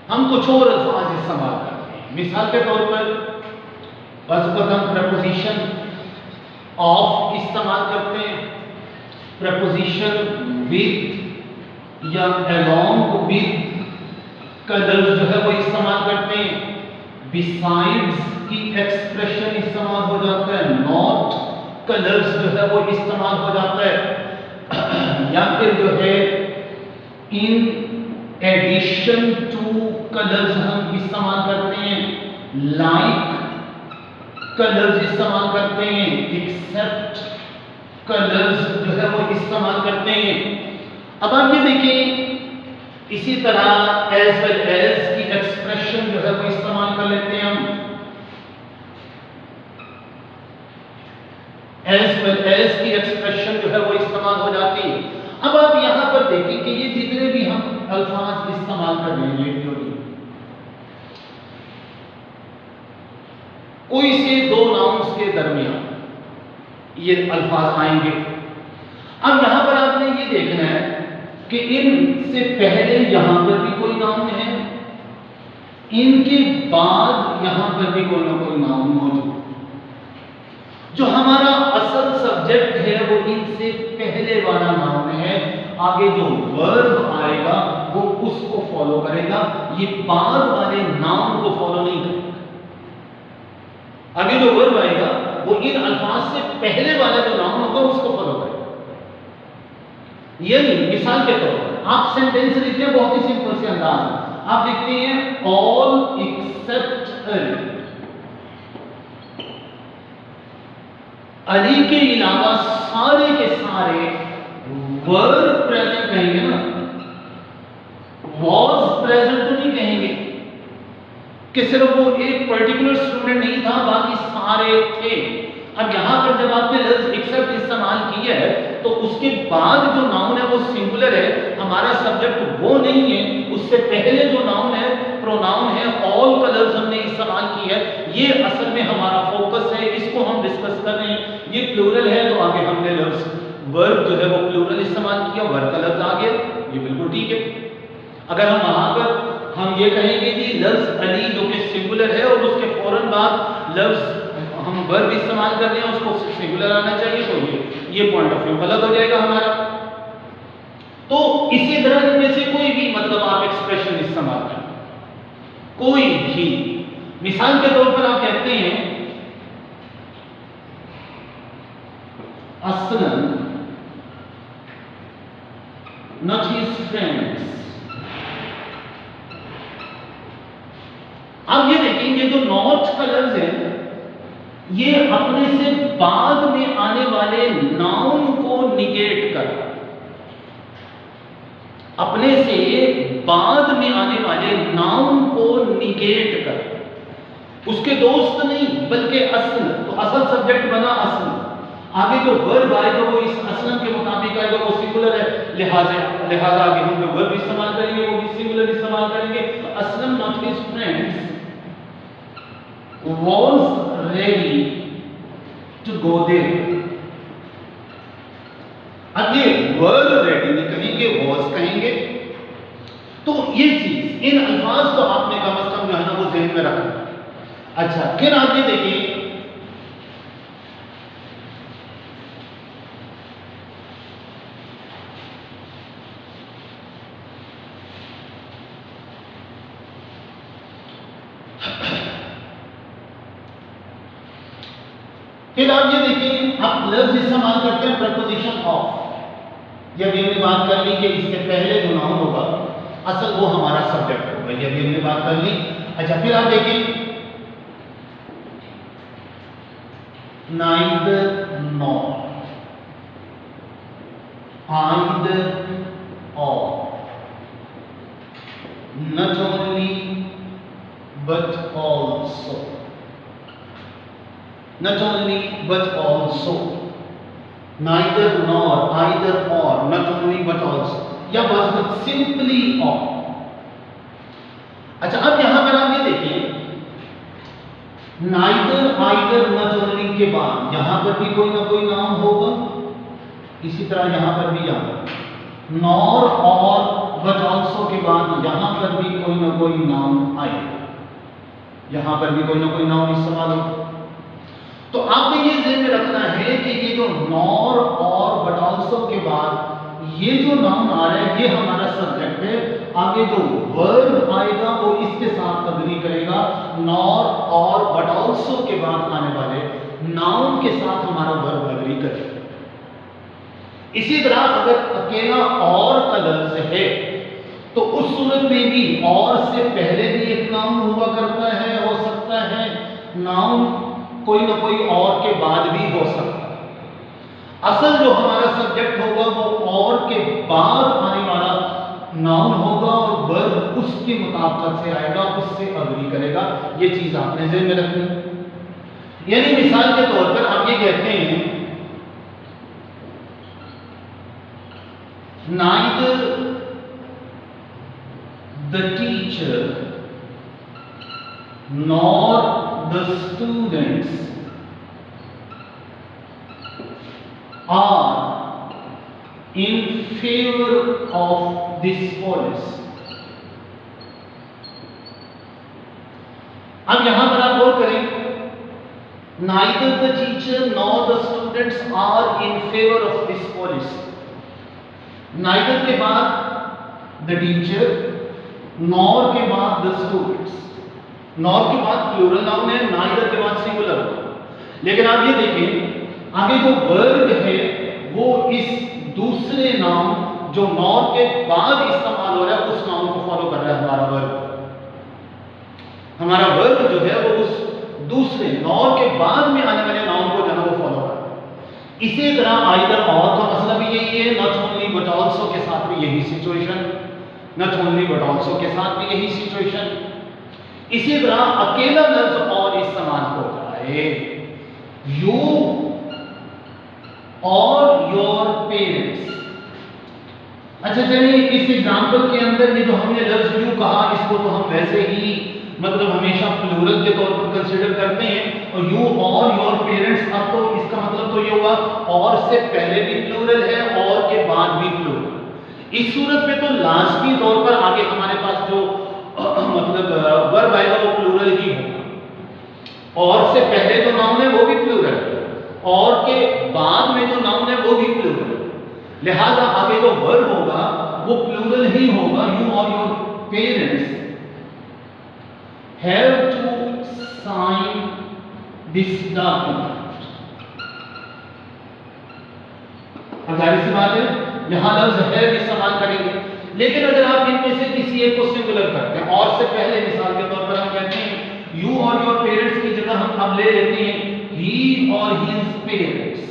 हम कुछ और अल्फाज इस्तेमाल करते हैं। मिसाल के तौर पर हम प्रपोजिशन ऑफ इस्तेमाल करते हैं, प्रपोजिशन विद या अलोंग विद का लफ्ज जो है वो इस्तेमाल करते हैं, बिसाइड्स की एक्सप्रेशन इस्तेमाल हो जाता है, नॉट का लफ्ज जो है वो इस्तेमाल हो जाता है, या फिर जो है इन एडिशन टू का लफ्ज हम इस्तेमाल करते हैं, लाइक का लफ्ज इस्तेमाल करते हैं, एक्सेप्ट का लफ्ज जो है वो इस्तेमाल करते हैं। अब आप ये देखिए इसी तरह एज वेल एज की एक्सप्रेशन जो है वो इस्तेमाल कर लेते हैं हम, एज वेल एज की एक्सप्रेशन जो है वो इस्तेमाल हो जाती है। अब आप यहां पर देखिए कि ये जितने भी हम अल्फाज इस्तेमाल कर रहे हैं, कोई से दो नाउन्स के दरमियान ये अल्फाज आएंगे। अब यहां पर आपने ये देखना है कि इनसे पहले यहां पर भी कोई नाउन है, इनके बाद यहां पर भी कोई ना कोई नाउन मौजूद। जो हमारा असल सब्जेक्ट है वो इनसे पहले वाला नाउन है, आगे जो वर्ब आएगा वो उसको फॉलो करेगा, ये बाद वाले नाउन को फॉलो नहीं करेगा। आगे जो वर्ब आएगा वो इन अल्फाज से पहले वाला जो नाउन होगा उसको फॉलो करेगा। यानी मिसाल के तौर पर आप सेंटेंस लिखते हैं बहुत ही सिंपल से अंदाज, आप लिखते हैं ऑल एक्सेप्ट अली, अली के अलावा सारे के सारे वर्ब प्रेजेंट कहेंगे ना, वॉज प्रेजेंट तो नहीं कहेंगे कि सिर्फ वो एक पर्टिकुलर स्टूडेंट नहीं था बाकी सारे थे। अब यहां पर जब आपने लफ्ज एक्सेप्ट इस्तेमाल किया है तो उसके बाद जो नाउन है वो सिंगुलर है, हमारा सब्जेक्ट वो नहीं है, उससे पहले जो नाउन है प्रोनाउन है, ऑल का लफ्ज हमने इस्तेमाल किया है, ये असल में हमारा फोकस है, इसको हम डिस्कस कर रहे हैं। ये प्लूरल है तो आगे हमने लफ्ज वर्ब जो है वो प्लूरल इस्तेमाल किया, वर्ब का लफ्ज आ गया, ये बिल्कुल ठीक है। अगर हम वहां पर हम ये कहेंगे कि लफ्ज अली जो कि सिंगुलर है और उसके फौरन बाद लफ्ज हम वर्ब इस्तेमाल कर रहे हैं उसको सिंगुलर आना चाहिए, तो ये पॉइंट ऑफ व्यू गलत हो जाएगा हमारा। तो इसी तरह इनमें से कोई भी मतलब आप एक्सप्रेशन इस्तेमाल करें, कोई भी, मिसाल के तौर पर आप कहते हैं असलन not his friends। अब ये देखेंगे जो नॉट का लफ्ज है ये अपने से बाद में आने वाले नाउन को निगेट कर, अपने से बाद में आने वाले नाउन को निगेट कर, उसके दोस्त नहीं बल्कि असल, तो असल सब्जेक्ट बना असल। आगे जो वर्ब आएगा वो इस असलन के मुताबिक आएगा, वो सिंगुलर है, लिहाजा आगे हम जो वर्ब इस्तेमाल करेंगे वो भी सिंगुलर इस्तेमाल करेंगे। Aslam not his friends was ready to go there। अब ये were ready नहीं कहेंगे, was कहेंगे। तो ये चीज, इन अल्फाज को आपने कम से कम जो है ना वो ज़हन में रखना। अच्छा, फिर आप ये देखिए, फिर आप ये देखिए, आप लफ्ज इस्तेमाल करते हैं प्रपोजिशन ऑफ। जब हमने बात कर ली कि इससे पहले जो नाउन होगा असल वो हमारा सब्जेक्ट होगा, ये भी हमने बात कर ली। अच्छा, फिर आप देखिए, neither nor, either or, not only but also, not only but also, neither nor, either or, not only but also, या बस simply or। अच्छा, अब यहां पर आप ये देखिए, neither, either, not only के बाद यहां पर भी कोई ना कोई नाउन होगा, इसी तरह यहां पर भी यहाँ nor और but also के बाद यहां पर भी कोई ना कोई नाउन आएगा, यहां पर भी कोई ना कोई नाउन इस्तेमाल होगा। तो आपने ये ध्यान में रखना है कि ये जो नॉर और बट आल्सो के बाद ये जो नाउन आ रहा है ये हमारा सब्जेक्ट है। आगे जो वर्ब आएगा वो इसके साथ अग्री करेगा, नॉर और बट आल्सो के बाद आने वाले नाउन के साथ हमारा वर्ब अग्री करेगा। इसी तरह अगर अकेला और का लफ्ज है तो उस सूरत में भी और से पहले भी एक नाउन हुआ करता है, हो सकता है नाउन कोई ना कोई और के बाद भी हो सकता है। असल जो हमारा सब्जेक्ट होगा वो और के बाद आने वाला नाउन होगा और वर्ब उसके मुताबिक से आएगा, उससे अग्री करेगा। ये चीज आपने ज़हन में रखनी। यानी मिसाल के तौर पर आप ये कहते हैं, neither the teacher nor the students are in favor of this policy। अब यहां पर आप गौर करें, neither the teacher nor the students are in favor of this policy। neither के बाद the teacher, nor के बाद the students। नॉर के बाद प्लूरल नाउन है, नाइदर के बाद सिंगुलर। लेकिन आप ये देखिए आगे जो वर्ब है वो इस दूसरे नाउन जो नॉर के बाद इस्तेमाल हो रहा है उस नाउन को फॉलो कर रहा है हमारा वर्ब। हमारा वर्ब जो है वो उस दूसरे नॉर के बाद में आने वाले नाउन को जो है वो फॉलो कर रहा है। इसी तरह आइदर और का मसला भी यही है, नॉट ओनली बट आल्सो के साथ भी यही situation, not only but also के साथ भी यही सिचुएशन। इसी तरह अकेला लफ्ज और इस्तेमाल हो जाए, यू और योर पेरेंट्स। अच्छा चलिए, इस एग्जांपल के अंदर ये जो हमने लफ्ज यू कहा इसको तो हम वैसे ही मतलब हमेशा प्लूरल के तौर पर कंसीडर करते हैं, और यू और योर पेरेंट्स, अब तो इसका मतलब तो ये हुआ और से पहले भी प्लूरल है और के बाद भी प्लूरल। इस सूरत में तो लाजमी तौर पर आगे हमारे पास जो मतलब वर्ब आएगा वो प्लूरल ही होगा, और से पहले जो नाउन है वो भी प्लूरल, और के बाद में जो नाउन है वो भी प्लूरल। लिहाजा आगे जो वर्ब होगा वो प्लूरल ही होगा। You or your parents have to sign this document. अब जाहिर सी बात है यहां लफ्ज है इस्तेमाल करेंगे, लेकिन अगर आप इनमें से किसी एक को सिंगुलर करते हैं और से पहले मिसाल के तौर पर हम कहते हैं यू और योर पेरेंट्स की जगह हम अब ले लेते हैं ही और हिज पेरेंट्स,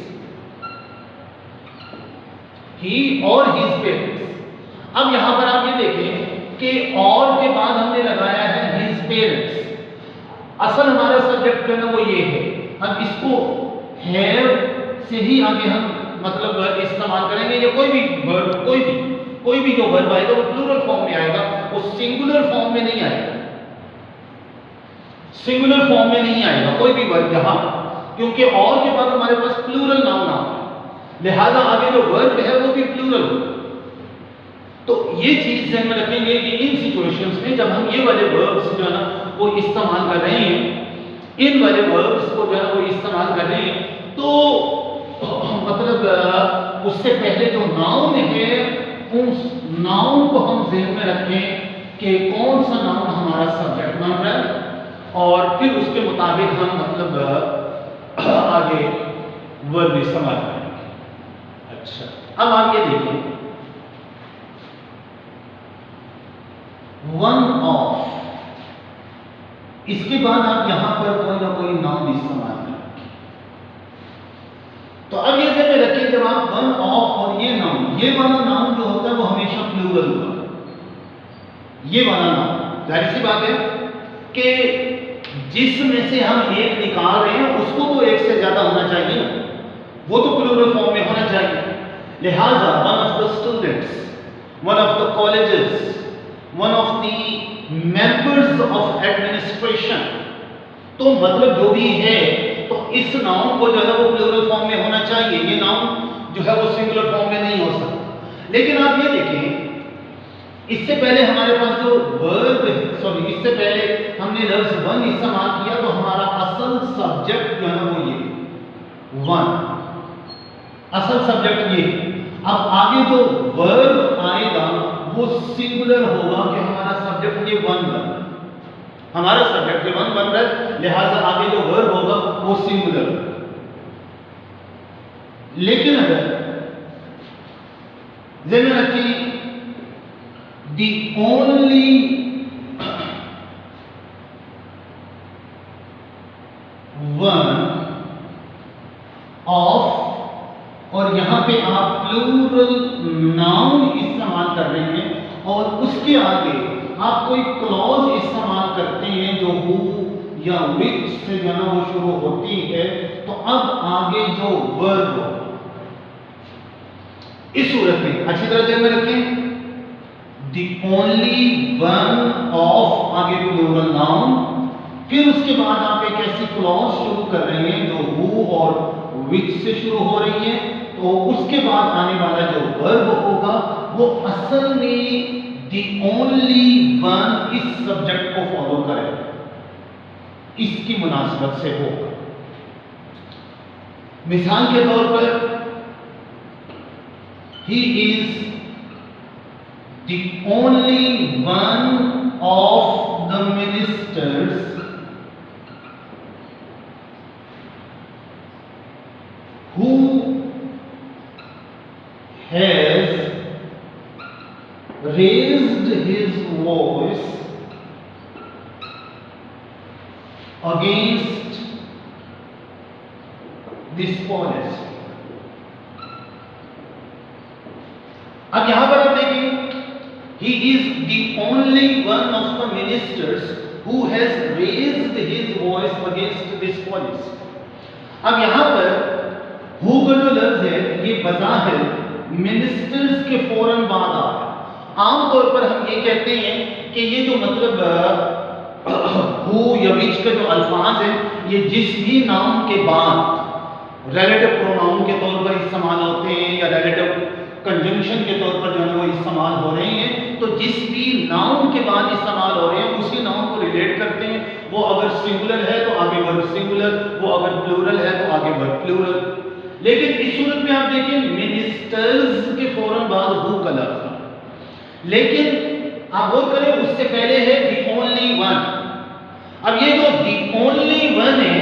ही और हिज पेरेंट्स। अब यहां पर आप ये देखें कि और के बाद हमने लगाया है हिज पेरेंट्स। असल हमारा सब्जेक्ट जो है ना वो ये है। हम इसको हैव से ही आगे हम मतलब इस्तेमाल करेंगे, या कोई भी वर्ब, कोई भी जो वर्ब आएगा वो प्लूरल फॉर्म में आएगा, वो सिंगुलर फॉर्म में नहीं आएगा, सिंगुलर फॉर्म में नहीं आएगा कोई भी वर्ब यहां, क्योंकि और के बाद हमारे पास प्लूरल नाउन आ रहा है, लिहाजा आगे जो वर्ब है वो भी प्लूरल होगा। तो ये चीज ध्यान में रखेंगे कि इन सिचुएशंस में जब हम ये वाले वर्ब्स जो है ना वो इस्तेमाल कर रहे हैं, इन वाले वर्ब्स को जो है ना वो इस्तेमाल कर रहे हैं, तो मतलब उससे पहले जो नाउन है उस नाउन को हम ध्यान में रखें कि कौन सा नाउन हमारा सब्जेक्ट बन रहा है, और फिर उसके मुताबिक हम मतलब आगे वर्ब इस्तेमाल करेंगे। अच्छा, अब आप ये देखिए, वन ऑफ, इसके बाद आप यहां पर कोई ना कोई नाउन इस्तेमाल करेंगे। तो अब ये ध्यान में रखिए, जब आप वन ऑफ और ये वाला नाउन जो होता है वो हमेशा प्लूरल होगा। ये वाला नाउन, जाहिर सी बात है कि जिसमें से हम एक निकाल रहे हैं उसको तो एक से ज्यादा होना चाहिए, वो तो प्लूरल फॉर्म में होना चाहिए। लिहाजा one of the students, one of the colleges, one of the members of administration, तो मतलब जो भी है, तो इस नाउन को जो है वो प्लूरल फॉर्म में होना चाहिए। ये नाउन जो है वो सिंगुलर फॉर्म में नहीं हो सकता। लेकिन आप ये देखें, इससे पहले हमारे पास जो वर्ब, सॉरी इससे पहले हमने लफ्ज वन इस्तेमाल किया, तो हमारा असल सब्जेक्ट जो है वो ये वन, असल सब्जेक्ट ये। अब आगे जो वर्ब आएगा वो सिंगुलर होगा कि हमारा सब्जेक्ट ये वन बन रहा है, हमारा सब्जेक्ट ये वन बन रहा है, लिहाजा आगे जो वर्ब होगा वो सिंगुलर। लेकिन अगर ध्यान रखिए, the only one of, और यहां पे आप प्लूरल नाउन इस्तेमाल कर रहे हैं और उसके आगे आप कोई क्लॉज इस्तेमाल करते हैं जो हु या विच से जो है वो शुरू होती है, तो अब आगे जो वर्ब हो, इस सूरत में अच्छी तरह ध्यान में रखें, the only one of आगे प्लूरल नाउन, फिर उसके बाद आप एक ऐसी क्लॉज शुरू कर रहे हैं जो हु और विच से शुरू हो रही है, तो उसके बाद आने वाला जो वर्ब होगा वो असल में the only one इस सब्जेक्ट को फॉलो करेगा, इसकी मुनासिबत से होगा। मिसाल के तौर पर, he is the only one of the ministers who has raised his voice against this policy। अब यहां पर आप देखिए, he is the only one of the ministers who has raised his voice against this policy। अब यहां पर who का जो लफ्ज है ये बज़ाहिर मिनिस्टर्स के फौरन बाद आ रहा है। आमतौर पर हम ये कहते हैं कि ये जो मतलब हु या विच के जो अल्फाज हैं, ये जिस भी नाउन के बाद रिलेटिव प्रोनाउन के तौर पर इस्तेमाल होते हैं या रिलेटिव कंजंक्शन के तौर पर जो है वो इस्तेमाल हो रहे हैं, तो जिस भी नाउन के बाद इस्तेमाल हो रहे हैं उसी नाउन को रिलेट करते हैं। वो अगर सिंगुलर है तो आगे वर्ब सिंगुलर, वो अगर प्लूरल है तो आगे वर्ब प्लूरल। लेकिन इस सूरत में आप देखिए, मिनिस्टर्स के फौरन बाद हु का लफ्ज, लेकिन आप गौर करें उससे पहले है दी ओनली वन। अब ये जो दी ओनली वन है,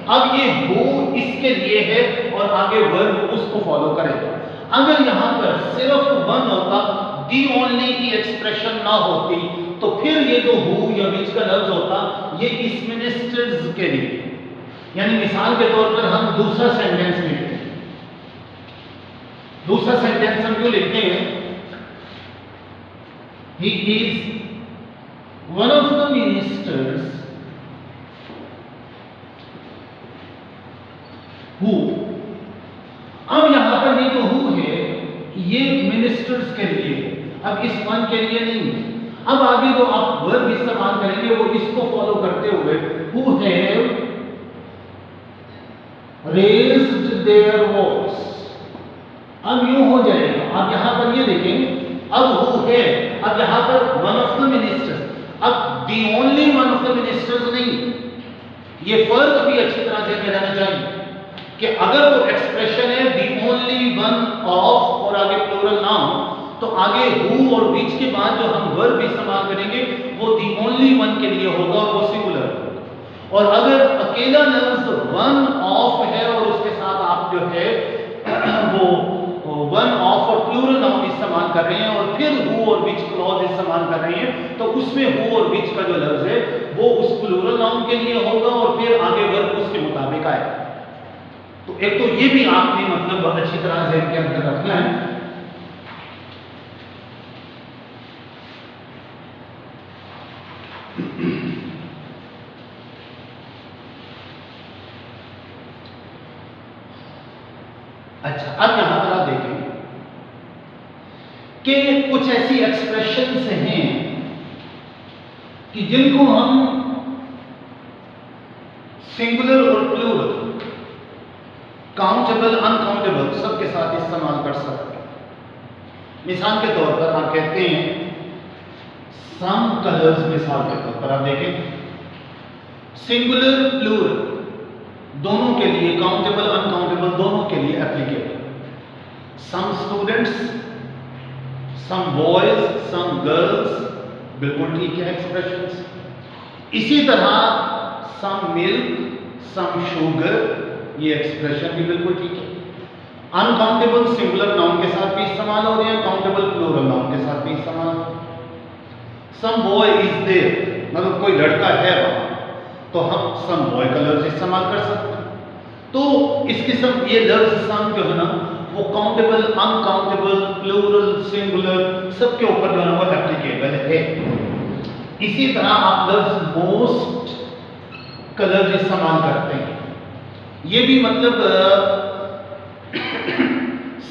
अब ये हु इसके लिए है और आगे वर्ब उसको फॉलो करेगा। अगर यहां पर सिर्फ वन होता, दी ओनली की एक्सप्रेशन ना होती, तो फिर ये जो हु या विच का लफ्ज होता ये इस मिनिस्टर्स के लिए, यानी मिसाल के तौर पर हम दूसरा सेंटेंस लिखते हैं। दूसरा सेंटेंस हम क्यों लिखते हैं? He is one of the ministers अब यहां पर ये जो हु है ये मिनिस्टर्स के लिए, अब इस वन के लिए नहीं। अब आगे जो आप वर्ब इस्तेमाल करेंगे वो इसको फॉलो करते हुए who have raised their voice, अब यूं हो जाएगा। अब यहां पर ये देखेंगे, अब हु है, अब यहां पर वन ऑफ द मिनिस्टर्स, अब the only one of the ministers नहीं। ये फर्क भी अच्छी तरह से कहना चाहिए कि अगर वो एक्सप्रेशन है दी ओनली वन ऑफ और आगे प्लूरल नाउन, तो आगे हु और विच के बाद जो हम वर्ब इस्तेमाल करेंगे वो दी ओनली वन के लिए होगा और वो सिंगुलर। और अगर अकेला लफ्ज वन ऑफ है और उसके साथ आप जो है वो वन ऑफ और प्लूरल नाउन इस्तेमाल कर रहे हैं और फिर हु और विच क्लॉज इस्तेमाल कर रहे हैं, तो उसमें हु और विच का जो लफ्ज है वो उस प्लूरल नाउन के लिए होगा और फिर आगे वर्ब उसके मुताबिक आएगा। तो एक तो ये भी आपने मतलब अच्छी तरह से इनके अंदर रखना है। अच्छा, अब यहां पर आप देखें कि कुछ ऐसी एक्सप्रेशंस हैं कि जिनको हम सिंगुलर और प्लूरल, काउंटेबल अनकाउंटेबल सबके साथ इस्तेमाल कर सकते हैं। मिसाल के तौर पर आप कहते हैं सम कलर्स, मिसाल के तौर पर आप देखें सिंगुलर प्लूरल दोनों के लिए, काउंटेबल अनकाउंटेबल दोनों के लिए applicable. Some students, some boys, some girls, बिल्कुल ठीक है एक्सप्रेशंस। इसी तरह सम मिल्क, सम शुगर, ये एक्सप्रेशन भी बिल्कुल ठीक है। अनकाउंटेबल सिंगुलर नाउन के साथ भी इस्तेमाल हो रहे हैं, काउंटेबल प्लूरल नाउन के साथ भी इस्तेमाल हो रहे हैं। सम बॉय इज देयर, मतलब कोई लड़का है वहां, तो हम सम बॉय का लफ्ज इस्तेमाल कर सकते हैं। तो इस किस्म ये लफ्ज सम जो है ना वो काउंटेबल, अनकाउंटेबल, प्लूरल, सिंगुलर सबके ऊपर जो है वो एप्लीकेबल है। इसी तरह आप लफ्ज मोस्ट का लफ्ज इस्तेमाल करते हैं, ये भी मतलब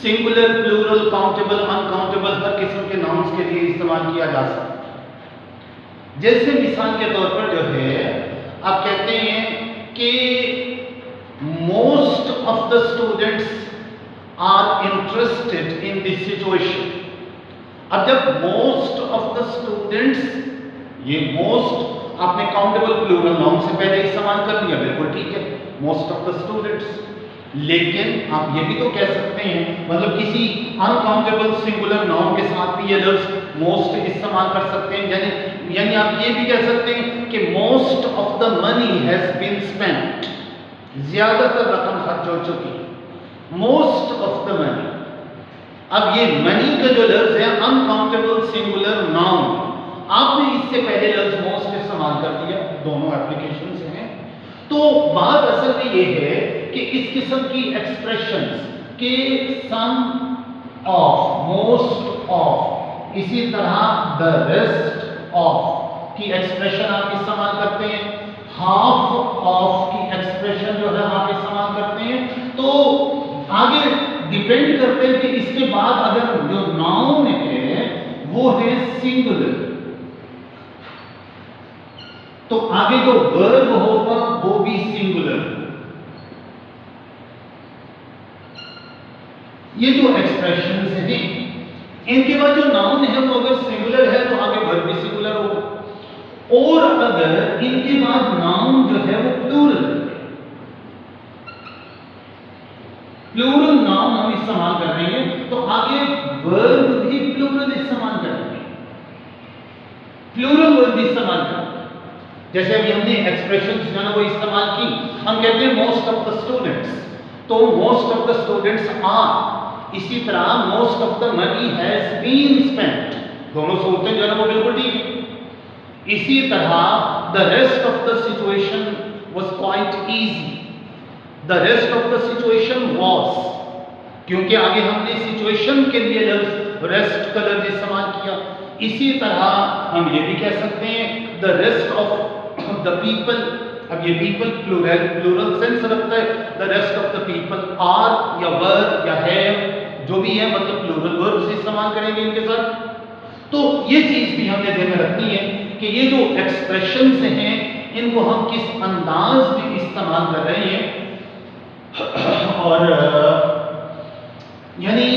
सिंगुलर, प्लूरल, काउंटेबल, अनकाउंटेबल हर किस्म के नाउन्स के लिए इस्तेमाल किया जा सकता है। जैसे मिसाल के तौर पर जो है आप कहते हैं कि most of the students are interested in this situation. अब जब मोस्ट ऑफ द स्टूडेंट्स, ये मोस्ट आपने काउंटेबल प्लूरल नाउन से पहले इस्तेमाल कर लिया, बिल्कुल ठीक है, मोस्ट ऑफ द स्टूडेंट्स। लेकिन आप ये भी तो कह सकते हैं, मतलब किसी अनकाउंटेबल सिंगुलर नाउन के साथ भी ये लफ्ज मोस्ट इस्तेमाल कर सकते हैं। यानी आप ये भी कह सकते हैं कि most of the money has been spent, ज्यादातर रकम खर्च हो चुकी, मोस्ट ऑफ द मनी। अब ये मनी का जो लफ्ज है अनकाउंटेबल सिंगुलर नाउन, आपने इससे पहले लफ्ज मोस्ट इस्तेमाल कर दिया, दोनों एप्लीकेशन से हैं। तो बात असल में ये है कि इस किस्म की एक्सप्रेशंस के सम ऑफ, मोस्ट ऑफ, इसी तरह द रेस्ट ऑफ की एक्सप्रेशन आप इस्तेमाल करते हैं, हाफ ऑफ की एक्सप्रेशन जो है आप इस्तेमाल करते हैं। तो आगे डिपेंड करते हैं कि इसके बाद अगर जो नाउन है वो है सिंगुलर, तो आगे जो वर्ब होगा वो भी सिंगुलर। ये जो एक्सप्रेशंस हैं इनके बाद जो नाउन है वो अगर सिंगुलर है तो आगे वर्ब भी सिंगुलर होगा, और अगर इनके बाद नाउन जो है वो प्लूरल, प्लूरल नाउन हम इस्तेमाल कर रहे हैं तो आगे वर्ब भी प्लूरल इस्तेमाल करेंगे, प्लूरल वर्ब इस्तेमाल करेंगे। जैसे अभी हमने एक्सप्रेशंस जो है वो इस्तेमाल की, हम कहते हैं मोस्ट ऑफ द स्टूडेंट्स, तो most of the students are, इसी तरह most of the money has been spent, दोनों सूरतें जो है वो बिल्कुल ठीक है। इसी तरह the rest of the situation was quite easy, the rest of the situation was, क्योंकि आगे हमने सिचुएशन के लिए लफ्ज रेस्ट का लफ्ज इस्तेमाल किया। इसी तरह हम ये भी कह सकते हैं the rest of the people अब ये पीपल प्लूरल प्लूरल सेंस रखता है, the rest of the people, are या वर या हैव जो भी है मतलब प्लूरल वर्ब से इस्तेमाल करेंगे इनके साथ। तो ये चीज भी हमने ध्यान में रखनी है कि ये जो एक्सप्रेशंस हैं इनको हम किस अंदाज में इस्तेमाल कर रहे हैं। और यानी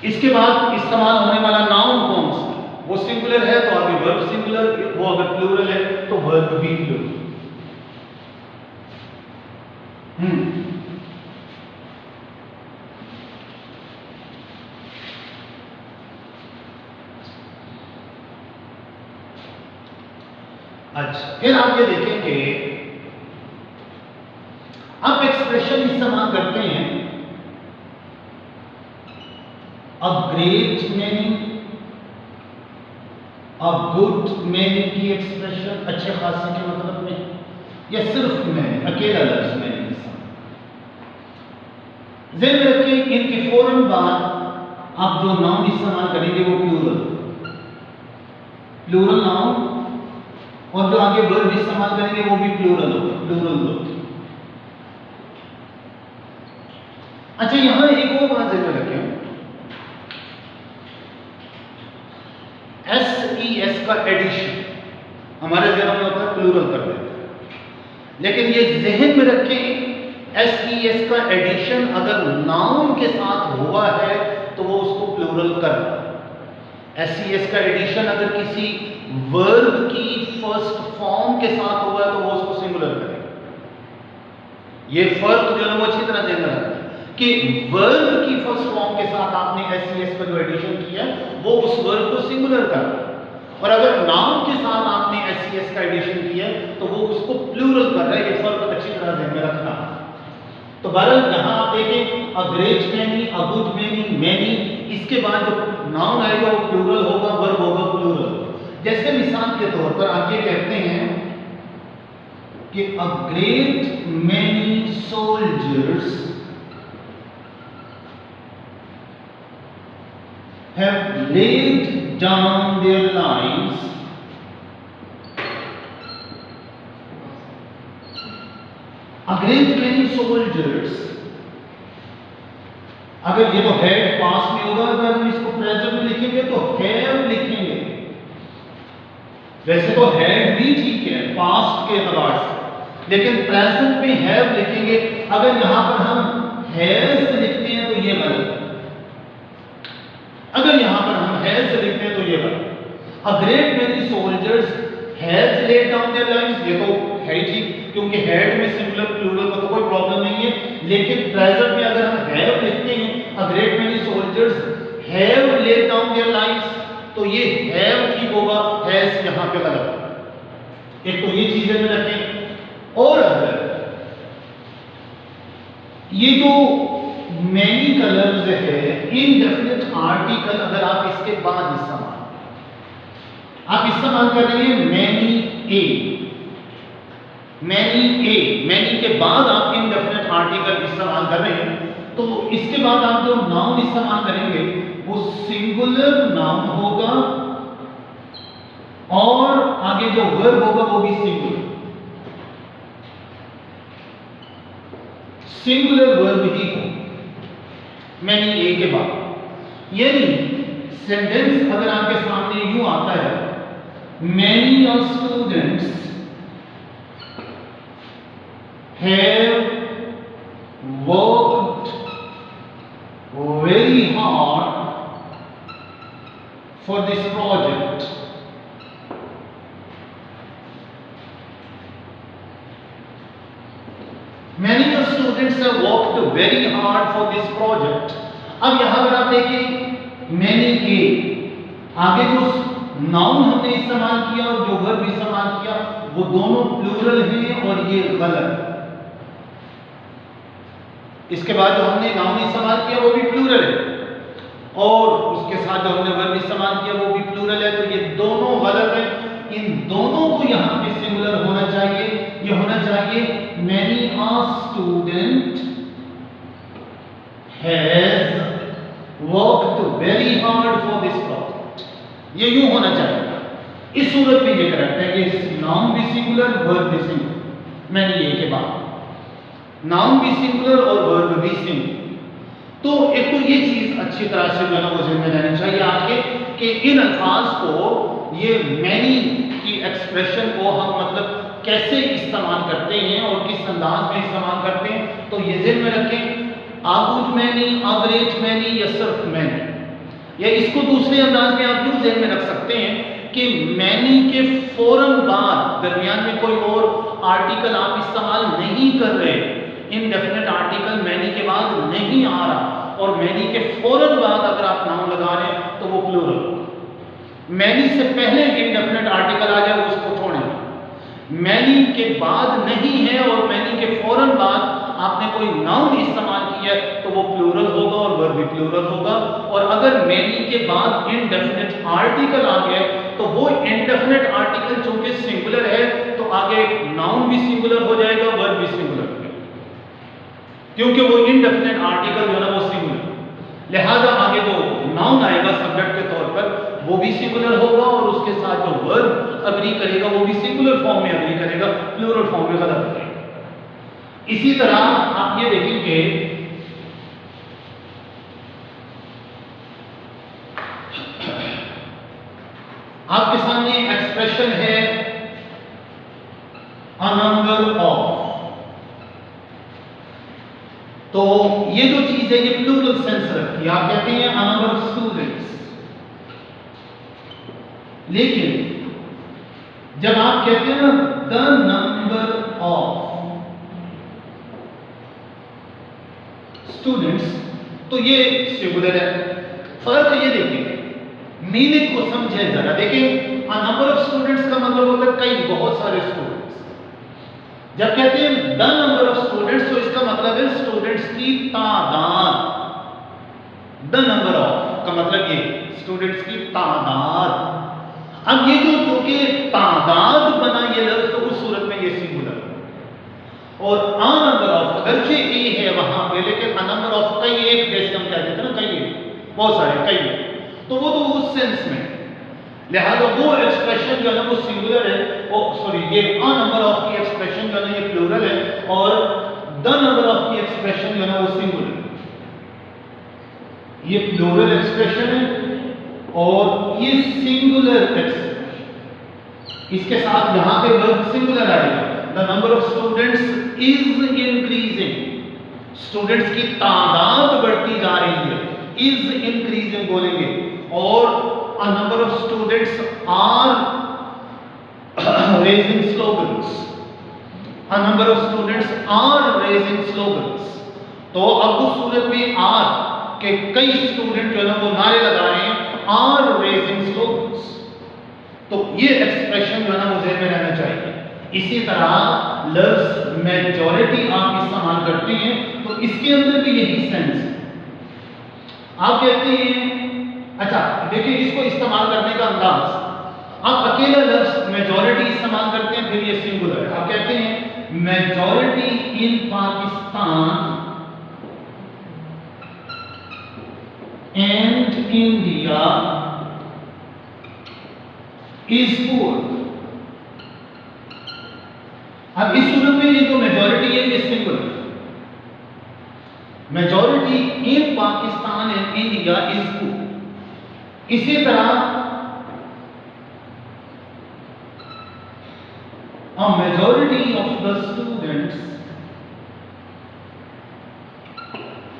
इसके बाद इस्तेमाल होने वाला नाउन कौन सा, वो सिंगुलर है तो आगे वर्ब सिंगुलर, वो अगर प्लूरल है तो वर्ब भी प्लूरल। अच्छा, फिर आप ये देखेंगे आप एक्सप्रेशन इस्तेमाल करते हैं a great many, a good many की एक्सप्रेशन अच्छे खासे के मतलब में, या सिर्फ मैनी अकेला लफ्ज मैनी के साथ। ज़हन में रखें इनके फौरन बाद आप जो नाउन इस्तेमाल करेंगे वो प्लूरल प्लूरल नाउन, और जो आगे वर्ब इस्तेमाल करेंगे वो भी प्लूरल होगा, प्लूरल वर्ब। अच्छा, यहां एक और बात ज़हन में रखें, एस का एडिशन हमारे ज़हन में होता है प्लूरल कर देते हैं, लेकिन ये ज़हन में रखें एस का एडिशन अगर नाउन के साथ हुआ है तो वो उसको प्लूरल कर रहा है। एस का एडिशन अगर किसी वर्ब की फर्स्ट फॉर्म के साथ हुआ है तो वो उसको सिंगुलर करेगा। ये फर्क जो है वो अच्छी तरह ध्यान रखना कि वर्ब की फर्स्ट फॉर्म के साथ आपने एस का जो एडिशन किया वो उस वर्ब को सिंगुलर कर रहा है, और अगर नाउन के साथ आपने एस का एडिशन किया तो वो उसको प्लूरल कर रहा है। ये फर्क अच्छी तरह ध्यान में रखना। तो बहरहाल यहां आप देखें a great many, a good many, many, इसके बाद जो नाउन आएगा वो प्लूरल होगा, वर्ब होगा प्लूरल। जैसे मिसाल के तौर पर आप ये कहते हैं कि a great many soldiers have laid down their lives a great many soldiers, अगर ये तो हैड पास्ट में होगा, अगर हम इसको प्रेजेंट में लिखेंगे तो हैव लिखेंगे। वैसे तो हैड भी ठीक है पास्ट के एतबार से, लेकिन प्रेजेंट में हैव लिखेंगे। अगर यहां पर हम हैज लिखते हैं तो ये गलत, अगर यहां पर हम हैज लिखते हैं तो ये गलत। A great many soldiers has laid down their lives, ये तो है ही ठीक, क्योंकि हैड में सिंगुलर प्लूरल का तो कोई प्रॉब्लम नहीं है। लेकिन प्रेजेंट में अगर हम हैव लिखते हैं a great many soldiers have laid down their lives, तो ये हैव ठीक होगा, हैज यहां पे गलत। एक तो ये चीजें में रखें। और अगर ये जो मैनी का लफ्ज है इनडेफिनिट आर्टिकल, अगर आप इसके बाद इस्तेमाल कर रहे हैं मैनी ए, मैनी के बाद आप इनडेफिनिट आर्टिकल इस्तेमाल कर रहे हैं, तो इसके बाद आप जो नाउन इस्तेमाल करेंगे वो सिंगुलर नाउन होगा, और आगे जो वर्ब होगा वो भी सिंगुलर वर्ब ही हो मैनी ए के बाद। यानी सेंटेंस अगर आपके सामने यूं आता है, many of students have worked very hard for this project, many of students have worked very hard for this project। अब यहां पर आप देखिए many के आगे जो नाउन हमने इस्तेमाल किया और जो वर्ब इस्तेमाल किया वो दोनों प्लूरल हैं, और ये गलत। इसके बाद जो हमने नाउन इस्तेमाल किया वो भी प्लूरल है, और उसके साथ जो हमने वर्ब इस्तेमाल किया वो भी प्लूरल है, तो ये दोनों गलत है। इन दोनों को यहां पे सिंगुलर होना चाहिए, ये होना चाहिए many a student has worked very hard for this project, ये यूं होना चाहिए। इस सूरत में ये करेक्ट है कि नाउन भी सिंगुलर, वर्ब भी सिंगुलर। मैंने ये के बाद नाउन भी सिंगुलर और वर्ब भी सिंगुलर। तो एक तो ये चीज अच्छी तरह से जो है ना वो ज़हन में रहनी चाहिए आपके कि इन अल्फाज को, ये मैनी की एक्सप्रेशन को हम मतलब कैसे इस्तेमाल करते हैं और किस अंदाज में इस्तेमाल करते हैं, तो ये ज़हन में रखें। आबुद मैनी, एवरेज मैनी या सिर्फ मैनी, या इसको दूसरे अंदाज में आप यूं ज़हन में रख सकते हैं कि मैनी के फौरन बाद दरमियान में कोई और आर्टिकल आप इस्तेमाल नहीं कर रहे, इनडेफिनेट आर्टिकल मैनी के बाद नहीं आ रहा, और मैनी के फौरन बाद अगर आप नाउन लगा रहे हैं तो वो प्लूरल। मैनी से पहले इनडेफिनेट आर्टिकल आ जाए उसको छोड़ें, मैनी के बाद नहीं है और मैनी के फौरन बाद आपने कोई नाउन इस्तेमाल किया तो वो प्लूरल होगा और वर्ब भी प्लूरल होगा। और अगर मैनी के बाद इनडेफिनेट आर्टिकल आ गया तो वो इनडेफिनेट आर्टिकल चूंकि सिंगुलर है तो आगे नाउन भी सिंगुलर हो जाएगा, वर्ब भी सिंगुलर हो जाएगा, क्योंकि वो इनडेफिनेट आर्टिकल जो है ना वो सिंगुलर, लिहाजा आगे जो नाउन आएगा सब्जेक्ट के तौर पर वो भी सिंगुलर होगा और उसके साथ जो वर्ब अग्री करेगा वो भी सिंगुलर फॉर्म में अग्री करेगा, प्लूरल फॉर्म में गलत करेगा। इसी तरह आप ये देखेंगे आपके सामने एक्सप्रेशन है अ नंबर ऑफ, तो ये जो चीज है ये प्लूरल सेंस रखती है। आप कहते हैं अ नंबर ऑफ स्टूडेंट्स, लेकिन जब आप कहते हैं ना द नंबर ऑफ स्टूडेंट्स तो ये सिंगुलर है। फर्क ये देखिए, मीनिंग को समझे जरा। देखिए अ नंबर ऑफ स्टूडेंट्स का मतलब होता है कई, बहुत सारे स्टूडेंट्स। जब कहते हैं द नंबर ऑफ स्टूडेंट्स तो इसका मतलब है स्टूडेंट्स की तादाद। द नंबर ऑफ का मतलब ये स्टूडेंट्स की तादाद। अब ये जो कि तादाद बना ये लफ्ज, तो उस सूरत में ये सिंगुलर, और अ नंबर ऑफ अगरचे ए है वहां पे, लेकिन अ नंबर ऑफ कई एक, जैसे हम कहते थे ना कई एक, बहुत सारे कई, तो वो तो उस सेंस में, लिहाजा वो एक्सप्रेशन जो है ना वो सिंगुलर है, वो सॉरी ये अ नंबर ऑफ की एक्सप्रेशन जो है ना ये प्लूरल है और द नंबर ऑफ की एक्सप्रेशन जो है ना वो सिंगुलर है। ये प्लूरल एक्सप्रेशन है और ये सिंगुलर एक्सप्रेशन, इसके साथ यहां पे वर्ब सिंगुलर आएगा। The number of students is increasing, students की तादाद बढ़ती जा रही है, इज इंक्रीजिंग बोलेंगे। और a number of students are raising slogans, a number of students are raising slogans. तो अब उस सूरत में आर के कई स्टूडेंट जो है वो नारे लगा रहे हैं, आर रेजिंग स्लोगन्स, तो ये एक्सप्रेशन जो है ना वो ज़हन में रहना चाहिए। इसी तरह लफ्ज मेजॉरिटी आप इस्तेमाल करते हैं तो इसके अंदर भी यही सेंस है। आप कहते हैं, अच्छा देखिए इसको इस्तेमाल करने का अंदाज, आप अकेला लफ्ज मेजॉरिटी इस्तेमाल करते हैं फिर ये सिंगुलर है। आप कहते हैं majority in Pakistan and India is poor. अब इस सूरत में ये जो मेजॉरिटी है ये singular, majority in Pakistan and India is poor. इसी तरह a majority of the students,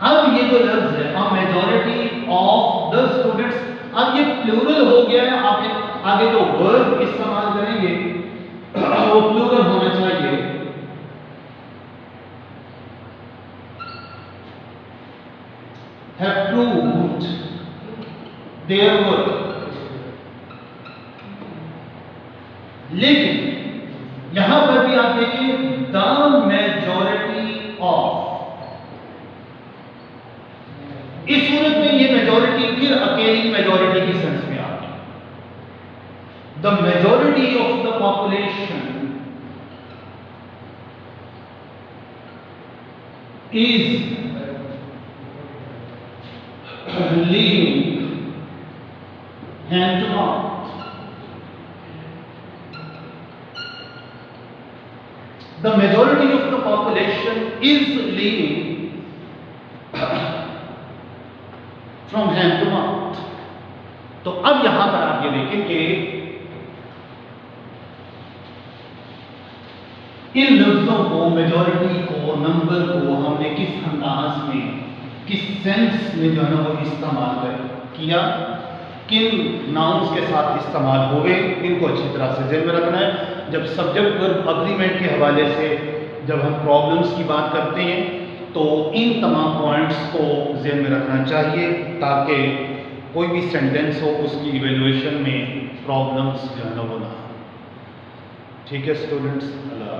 अब ये जो लफ्ज है a majority of the students, अब ये प्लूरल हो गया है। आप आगे जो वर्ब इस्तेमाल करेंगे वो प्लूरल होना चाहिए। have proved their work, लेकिन यहां पर भी आप देखिए द मेजॉरिटी ऑफ, इस सूरत में ये मेजॉरिटी फिर अकेली मेजॉरिटी की सेंस में आ गई। The majority of the population is living hand to mouth. The majority of the population is living from hand to mouth. तो अब यहां पर आप ये देखें कि इन लफ्जों को, मेजॉरिटी को, नंबर को हमने किस अंदाज में, किस सेंस में जो है ना वो इस्तेमाल किया, किन नाउन्स के साथ इस्तेमाल हुए, इनको अच्छी तरह से ज़हन में रखना है। जब सब्जेक्ट वर्ब अग्रीमेंट के हवाले से जब हम प्रॉब्लम्स की बात करते हैं तो इन तमाम पॉइंट्स को ज़हन में रखना चाहिए ताकि कोई भी सेंटेंस हो उसकी इवेल्युएशन में प्रॉब्लम्स जो है ना वो ना। ठीक है स्टूडेंट्स, अल्लाह।